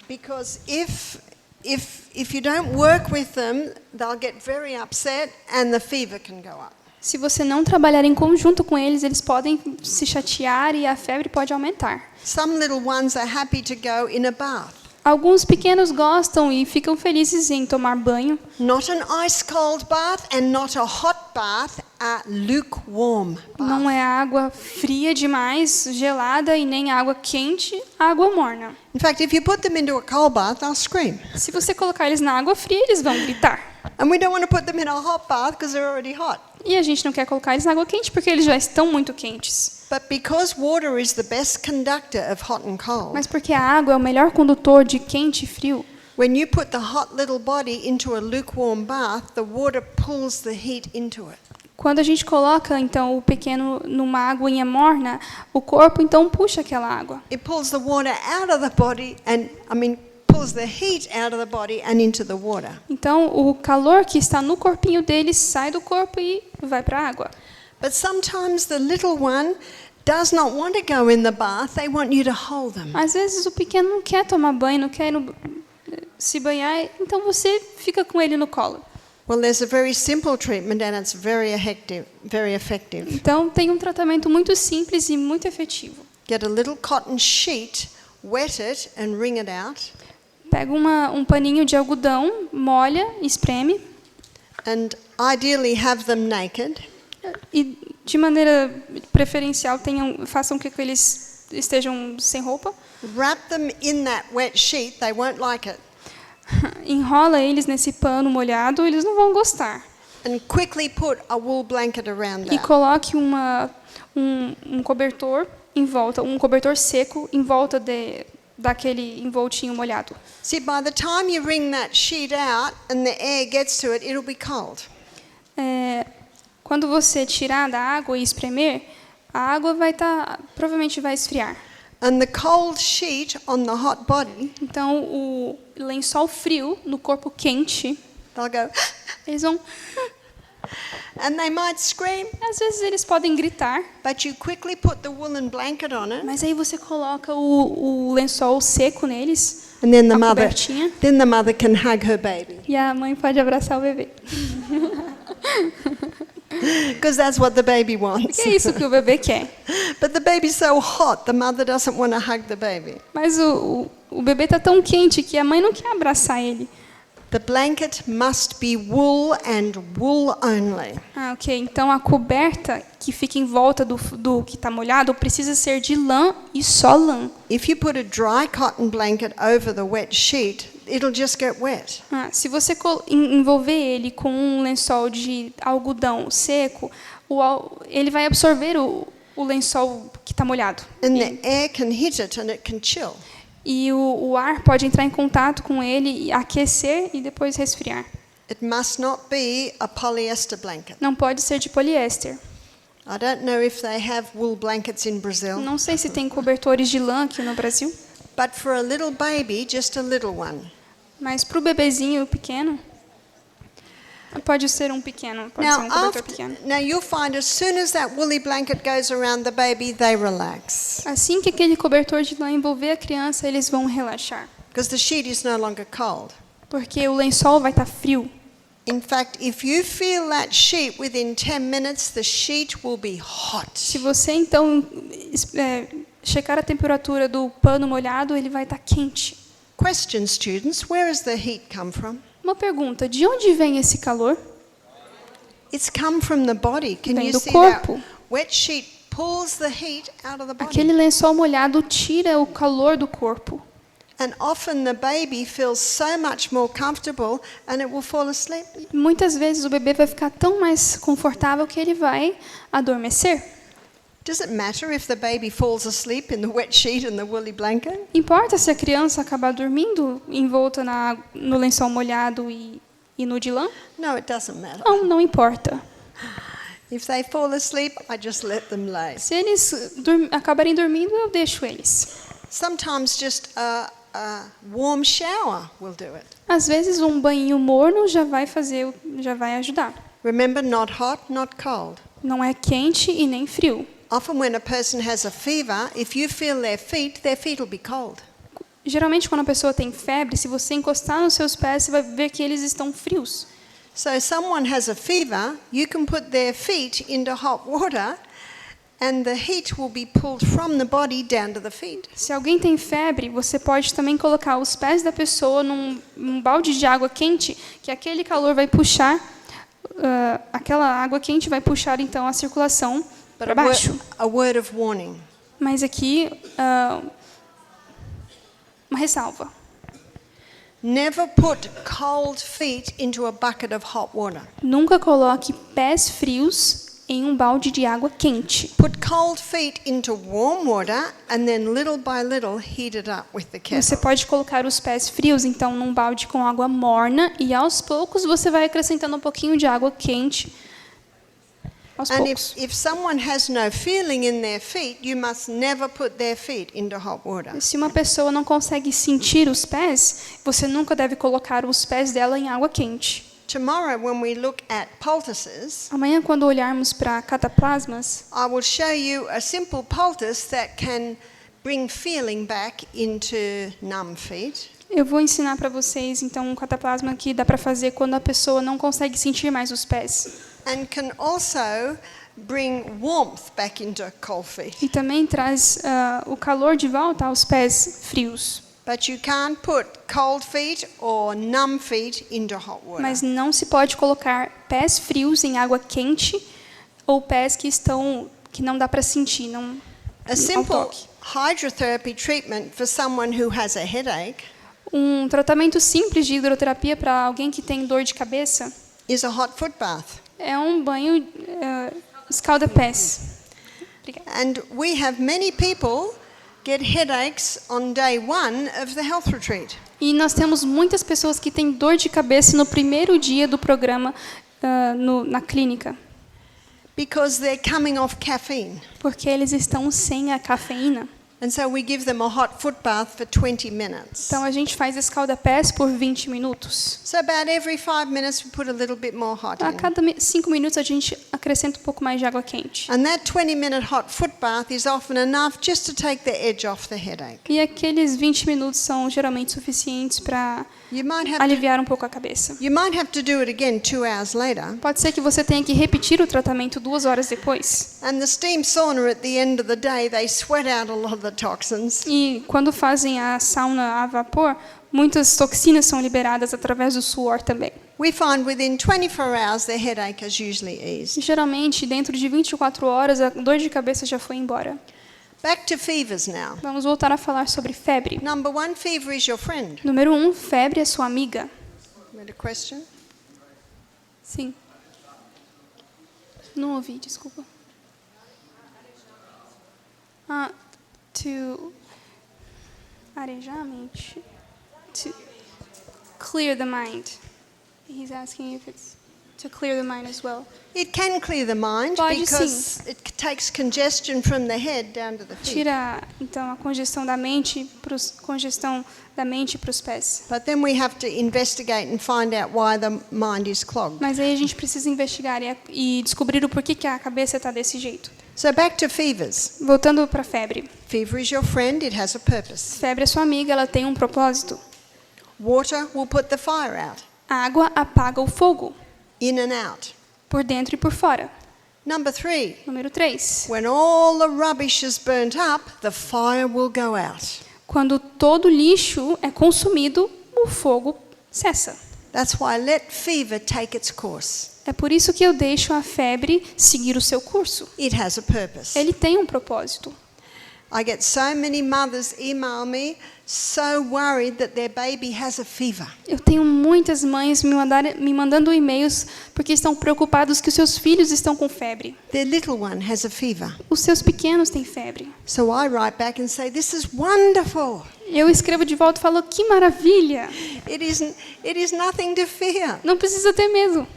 Because if you don't work with them, they'll get very upset and the fever can go up. Se você não trabalhar em conjunto com eles, eles podem se chatear e a febre pode aumentar. Some little ones are happy to go in a bath. Alguns pequenos gostam e ficam felizes em tomar banho. Not an ice cold bath and not a hot bath, a lukewarm bath. Não é água fria demais, gelada, e nem água quente, água morna. In fact, if you put them into a cold bath, they'll scream. Se você colocar eles na água fria, eles vão gritar. And we don't want to put them in a hot bath because they're already hot. E a gente não quer colocar eles na água quente porque eles já estão muito quentes. But because water is the best conductor of hot and cold, Mas porque a água é o melhor condutor de quente e frio, when you put the hot little body into a lukewarm bath, the water pulls the heat into it. quando a gente coloca então o pequeno numa aguinha morna, o corpo então puxa aquela água. It pulls the water out of the body pulls the heat out of the body and into the water. Então o calor que está no corpinho deles sai do corpo e vai para a água. But sometimes the little one does not want to go in the bath. They want you to hold them. Às vezes o pequeno não quer tomar banho, não quer se banhar, então você fica com ele no colo. Well, there's a very simple treatment and it's very effective. Então tem um tratamento muito simples e muito efetivo. Get a little cotton sheet, wet it and wring it out. Pega um paninho de algodão, molha, espreme And ideally have them naked. e de maneira preferencial façam que eles estejam sem roupa. Wrap them in that wet sheet. They won't like it. Enrola eles nesse pano molhado, eles não vão gostar. And quickly put a wool blanket around E that. coloque um cobertor em volta, um cobertor seco em volta daquele envoltinho molhado. See, by the time you wring that sheet out and the air gets to it, it'll be cold. Quando você tirar da água e espremer, a água provavelmente vai esfriar. And the cold sheet on the hot body, Então o lençol frio no corpo quente, they'll go, eles vão, and they might scream, às vezes eles podem gritar, but you quickly put the woolen blanket on it, mas aí você coloca o lençol seco neles, and then a cobertinha, then the mother can hug her baby. e a mãe pode abraçar o bebê. Because that's what the baby wants. Que é isso que o bebê quer. But the baby's so hot, the mother doesn't want to hug the baby. Mas o bebê está tão quente que a mãe não quer abraçar ele. The blanket must be wool and wool only. Ok. Então a coberta que fica em volta do que está molhado precisa ser de lã e só lã. If you put a dry cotton blanket over the wet sheet, it'll just get wet. Se você envolver ele com um lençol de algodão seco, ele vai absorver o lençol que está molhado. And the air can hit it and it can chill. E o ar pode entrar em contato com ele, e aquecer e depois resfriar. It must not be a polyester blanket. Não pode ser de poliéster. I don't know if they have wool blankets in Brazil, Não sei se tem cobertores de lã aqui no Brasil, But for a little baby, just a little one. Mas para o bebezinho pequeno, pode ser um pequeno, pode ser um cobertor pequeno. Now you'll find as soon as that woolly blanket goes around the baby, they relax. Assim que aquele cobertor de lã envolver a criança, eles vão relaxar. Because the sheet is no longer cold. Porque o lençol vai estar frio. In fact, if you feel that sheet within 10 minutes, the sheet will be hot. Se você então checar a temperatura do pano molhado, ele vai estar quente. Question, students, where does the heat come from? Uma pergunta, de onde vem esse calor? It's come from the body. Can Vem you do see that? corpo. Wet sheet pulls the heat out of the body. Aquele lençol molhado tira o calor do corpo. And often the baby feels so much more comfortable and it will fall asleep. Muitas vezes o bebê vai ficar tão mais confortável que ele vai adormecer. Does it matter if the baby falls asleep in the wet sheet and the woolly blanket? Importa se a criança acabar dormindo envolta no lençol molhado e no de lã? No, it doesn't matter. Não, não importa. If they fall asleep, I just let them lay. Se eles acabarem dormindo, eu deixo eles. Sometimes just a warm shower will do it. Às vezes um banho morno já vai ajudar. Remember, not hot, not cold. Não é quente e nem frio. Often when a person has a fever, if you feel their feet will be cold. Geralmente quando a pessoa tem febre, se você encostar nos seus pés, você vai ver que eles estão frios. So if someone has a fever, you can put their feet into hot water and the heat will be pulled from the body down to the feet. Se alguém tem febre, você pode também colocar os pés da pessoa num balde de água quente, que aquele calor vai puxar, aquela água quente vai puxar então a circulação para baixo. A word of warning. Mas aqui, uma ressalva. Never put cold feet into a bucket of hot water. Nunca coloque pés frios em um balde de água quente. Put cold feet into warm water and then little by little heat it up with the kettle. Você pode colocar os pés frios então num balde com água morna e aos poucos você vai acrescentando um pouquinho de água quente. Aos And poucos. if someone has no feeling in their feet, you must never put their feet into hot water. Se uma pessoa não consegue sentir os pés, você nunca deve colocar os pés dela em água quente. Tomorrow, when we look at poultices, Amanhã, quando olharmos para cataplasmas, I will show you a simple poultice that can bring feeling back into numb feet. eu vou ensinar para vocês então um cataplasma que dá para fazer quando a pessoa não consegue sentir mais os pés. And can also bring warmth back into cold feet. E também traz o calor de volta aos pés frios. But you can't put cold feet or numb feet into hot water. Mas não se pode colocar pés frios em água quente ou pés que não dá para sentir, não A ao simple toque. hydrotherapy treatment for someone who has a headache Um tratamento simples de hidroterapia para alguém que tem dor de cabeça is a hot foot bath. é um banho escalda-pés. Obrigada. And we have many people get headaches on day one of the health retreat. E nós temos muitas pessoas que têm dor de cabeça no primeiro dia do programa na clínica, Because they're coming off caffeine. porque eles estão sem a cafeína. And so we give them a hot foot bath for 20 minutes. Então a gente faz escalda-pés por 20 minutos. So about every 5 minutes we put a little bit more hot A in. cada 5 minutos a gente acrescenta um pouco mais de água quente. And that 20-minute hot foot bath is often enough just to take the edge off the headache. E aqueles 20 minutos são geralmente suficientes para You might have to, aliviar um pouco a cabeça. you might have to do it again 2 hours later. Pode ser que você tenha que repetir o tratamento 2 horas depois. And the steam sauna at the end of the day, they sweat out a lot of the toxins. E quando fazem a sauna a vapor, muitas toxinas são liberadas através do suor também. We find within 24 hours the headache is usually eased. E, geralmente, dentro de 24 horas, a dor de cabeça já foi embora. Back to fevers now. Vamos voltar a falar sobre febre. Number 1, fever is your friend. Número 1, febre é sua amiga. You had a question? Sim. Não ouvi, desculpa. To arejar a mente. To clear the mind. He's asking if it's To clear the mind as well. It can clear the mind Pode because it takes congestion from the head down to the feet. Tira então a congestão da mente para os pés. But then we have to investigate and find out why the mind is clogged. Mas aí a gente precisa investigar e descobrir o porquê que a cabeça está desse jeito. So back to fevers. Voltando para a febre. Fever is your friend, it has a purpose. Febre é sua amiga, ela tem um propósito. Water will put the fire out, A água apaga o fogo, in and out. por dentro e por fora. Number 3, Número 3. when all the rubbish is burnt up, the fire will go out. Quando todo o lixo é consumido, o fogo cessa. That's why let fever take its course. É por isso que eu deixo a febre seguir o seu curso. It has a purpose. Ele tem um propósito. I get so many mothers email me so worried that their baby has a fever. Eu tenho muitas mães me mandando e-mails porque estão preocupados que os seus filhos estão com febre. Their little one has a fever. Os seus pequenos têm febre. So I write back and say, this is wonderful. Eu escrevo de volta e falo, que maravilha. It is nothing to fear. Não precisa ter medo.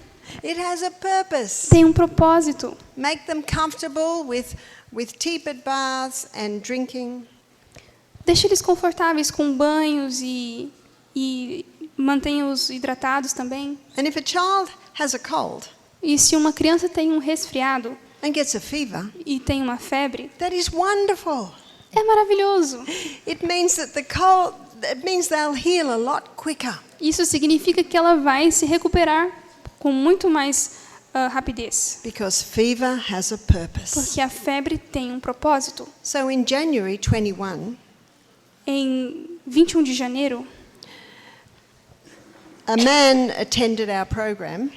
It has a purpose. Tem um propósito. Make them comfortable with tepid baths and drinking. Deixe eles confortáveis com banhos e mantenha-os hidratados também. And if a child has a cold E se uma criança tem um resfriado and gets a fever, e tem uma febre, that is wonderful. é maravilhoso. It means they'll heal a lot quicker. Isso significa que ela vai se recuperar com muito mais rapidez. Because fever has a purpose. Porque a febre tem um propósito. So in January 21, Em 21 de janeiro, a man attended our program.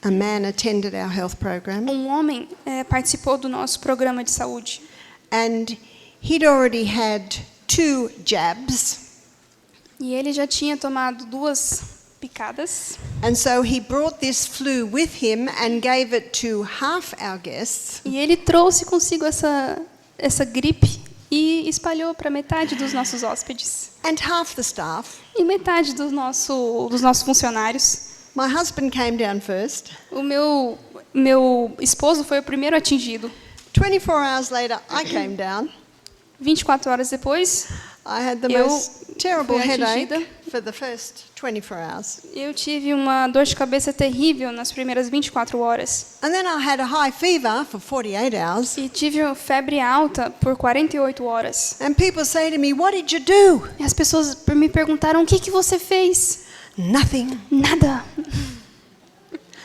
A man attended our health program. um homem participou do nosso programa de saúde. And he'd already had 2 jabs. E ele já tinha tomado 2 picadas. And so he brought this flu with him and gave it to half our guests. E ele trouxe consigo essa gripe e espalhou para metade dos nossos hóspedes. And half the staff. E metade dos nossos funcionários. My husband came down first. O meu esposo foi o primeiro atingido. 24 hours later, I came down. 24 horas depois, I had the Eu most terrible fui atingida. headache for the first 24 hours. eu tive uma dor de cabeça terrível nas primeiras 24 horas. And then I had a high fever for 48 hours. E tive febre alta por 48 horas. And people say to me, what did you do? E as pessoas me perguntaram, o que você fez? Nothing. Nada.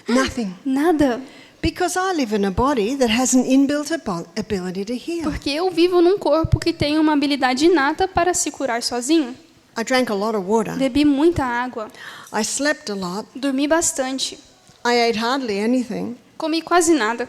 Nothing. Nada. Because I live in a body that has an inbuilt ability to heal. Porque eu vivo num corpo que tem uma habilidade inata para se curar sozinho. I drank a lot of water. Bebi muita água. I slept a lot. Dormi bastante. I ate hardly anything. Comi quase nada.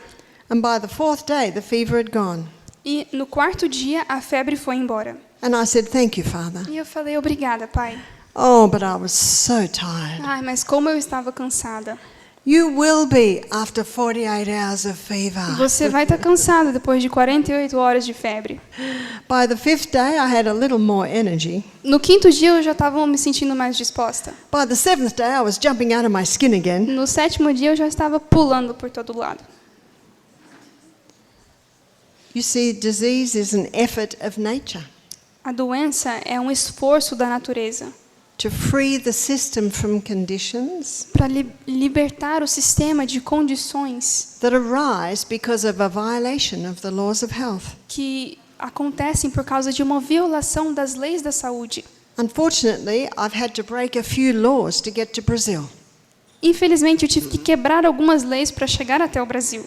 And by the 4th day, the fever had gone. E no 4º dia, a febre foi embora. And I said, thank you, Father. E eu falei, obrigada, Pai. Oh, but I was so tired. Ai, mas como eu estava cansada. You will be after 48 hours of fever. Você vai estar cansada depois de 48 horas de febre. By the 5th day, I had a little more energy. No 5º dia, eu já estava me sentindo mais disposta. By the 7th day, I was jumping out of my skin again. No 7º dia, eu já estava pulando por todo lado. You see, disease is an effort of nature A doença é um esforço da natureza to free the system from conditions para libertar o sistema de condições that arise because of a violation of the laws of health. que acontecem por causa de uma violação das leis da saúde. Unfortunately, I've had to break a few laws to get to Brazil. Infelizmente, eu tive que quebrar algumas leis para chegar até o Brasil.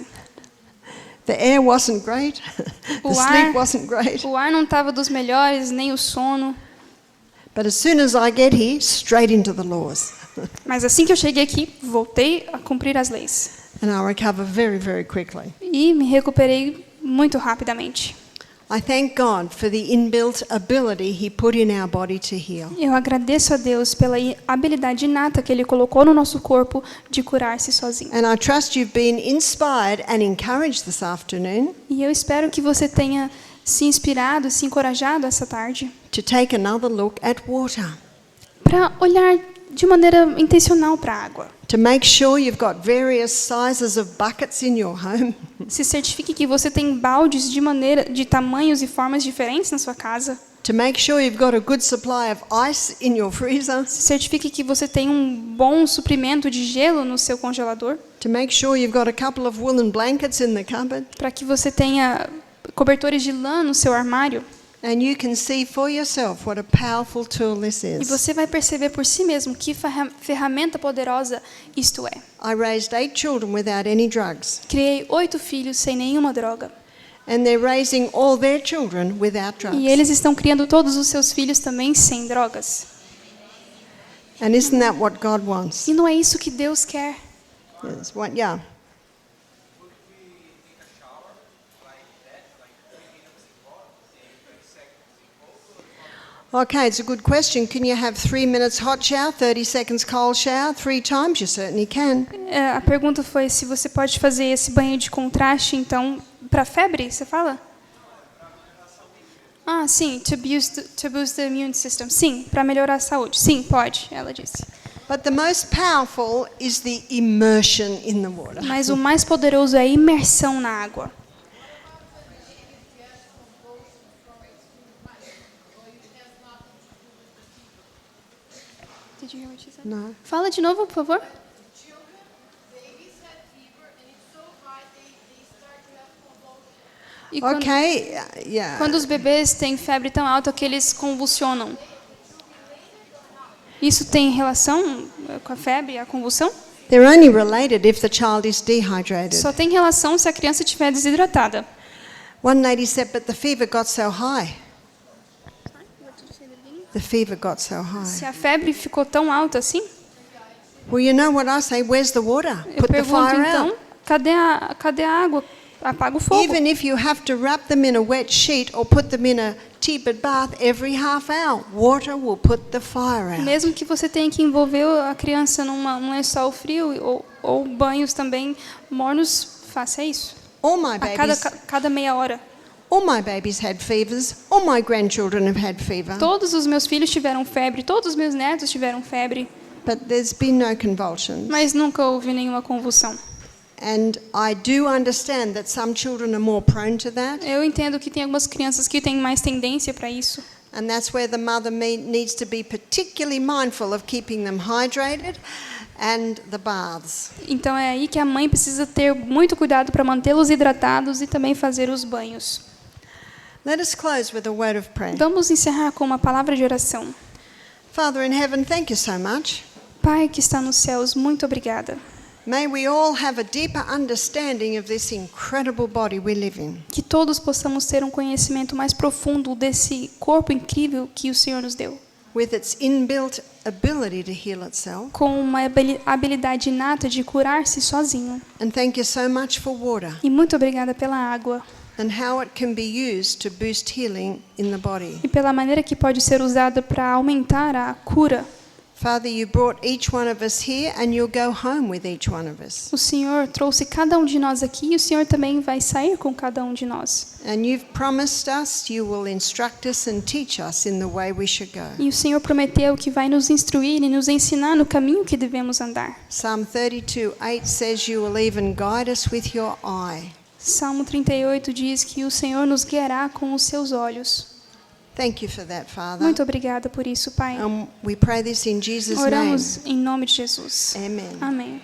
The air wasn't great, the O sleep wasn't great. ar não estava dos melhores, nem o sono. But as soon as I get here, straight into the laws. Mas assim que eu cheguei aqui, voltei a cumprir as leis. And I recover very, very quickly. E me recuperei muito rapidamente. I thank God for the inbuilt ability He put in our body to heal. Eu agradeço a Deus pela habilidade inata que Ele colocou no nosso corpo de curar-se sozinho. And I trust you've been inspired and encouraged this afternoon E eu espero que você tenha se inspirado, se encorajado essa tarde to take another look at water. para olhar de maneira intencional para a água. To make sure you've got various sizes of buckets in your home. Se certifique que você tem baldes de tamanhos e formas diferentes na sua casa. To make sure you've got a good supply of ice in your freezer. Se certifique que você tem um bom suprimento de gelo no seu congelador. To make sure you've got a couple of woolen blankets in the cupboard. Para que você tenha cobertores de lã no seu armário. And you can see for yourself what a powerful tool this E is. você vai perceber por si mesmo que ferramenta poderosa isto é. I raised 8 children without any drugs. Criei 8 filhos sem nenhuma droga. And they're raising all their children without drugs. E eles estão criando todos os seus filhos também sem drogas. And isn't that what God wants? E não é isso que Deus quer. Yes, what, yeah. Okay, it's a good question. Can you have 3 minutes hot shower, 30 seconds cold shower, 3 times? You certainly can. A pergunta foi se você pode fazer esse banho de contraste, então, para febre, você fala? Ah, sim, to boost the immune system. Sim, para melhorar a saúde. Sim, pode, ela disse. But the most powerful is the immersion in the water. Mas o mais poderoso é a imersão na água. Did you hear what she said? No. Fala de novo, por favor. E quando, Okay, yeah. quando os bebês têm febre tão alta que eles convulsionam. Isso tem relação com a febre, a convulsão? They're only related if the child is dehydrated. Só tem relação se a criança estiver desidratada. One lady said, but the fever got so high. The fever got so high. Se a febre ficou tão alta assim, Well, you know what I say, where's the water? eu Put the pergunto fire então, out. cadê a água? Apaga o fogo. Even if you have to wrap them in a wet sheet or put them in a tepid bath every half hour, water will put the fire out. Mesmo que você tenha que envolver a criança num lençol frio ou banhos também mornos, faça isso. All my A babies, cada meia hora. all my babies had fevers. All my grandchildren have had fever. Todos os meus filhos tiveram febre, todos os meus netos tiveram febre, But there's been no convulsions. mas nunca houve nenhuma convulsão. And I do understand that some children are more prone to that. Eu entendo que tem algumas crianças que têm mais tendência para isso. And that's where the mother needs to be particularly mindful of keeping them hydrated and the baths. Então é aí que a mãe precisa ter muito cuidado para mantê-los hidratados e também fazer os banhos. Let us close with a word of prayer. Vamos encerrar com uma palavra de oração. Father in heaven, thank you so much. Pai que está nos céus, muito obrigada. May we all have a deeper understanding of this incredible body we live in. Que todos possamos ter um conhecimento mais profundo desse corpo incrível que o Senhor nos deu. With its inbuilt ability to heal itself. Com uma habilidade inata de curar-se sozinho. And thank you so much for water E muito obrigada pela água. and how it can be used to boost healing in the body. E pela maneira que pode ser usada para aumentar a cura. Father, you brought each one of us here and you'll go home with each one of us. O Senhor trouxe cada um de nós aqui e o Senhor também vai sair com cada um de nós. And you've promised us you will instruct us and teach us in the way we should go. E o Senhor prometeu que vai nos instruir e nos ensinar no caminho que devemos andar. Psalm 32:8 says you will even guide us with your eye. Salmo 38 diz que o Senhor nos guiará com os seus olhos. Thank you for that, Father. Muito obrigada por isso, Pai. And we pray this in Jesus' name. Oramos em nome de Jesus. Amen. Amém.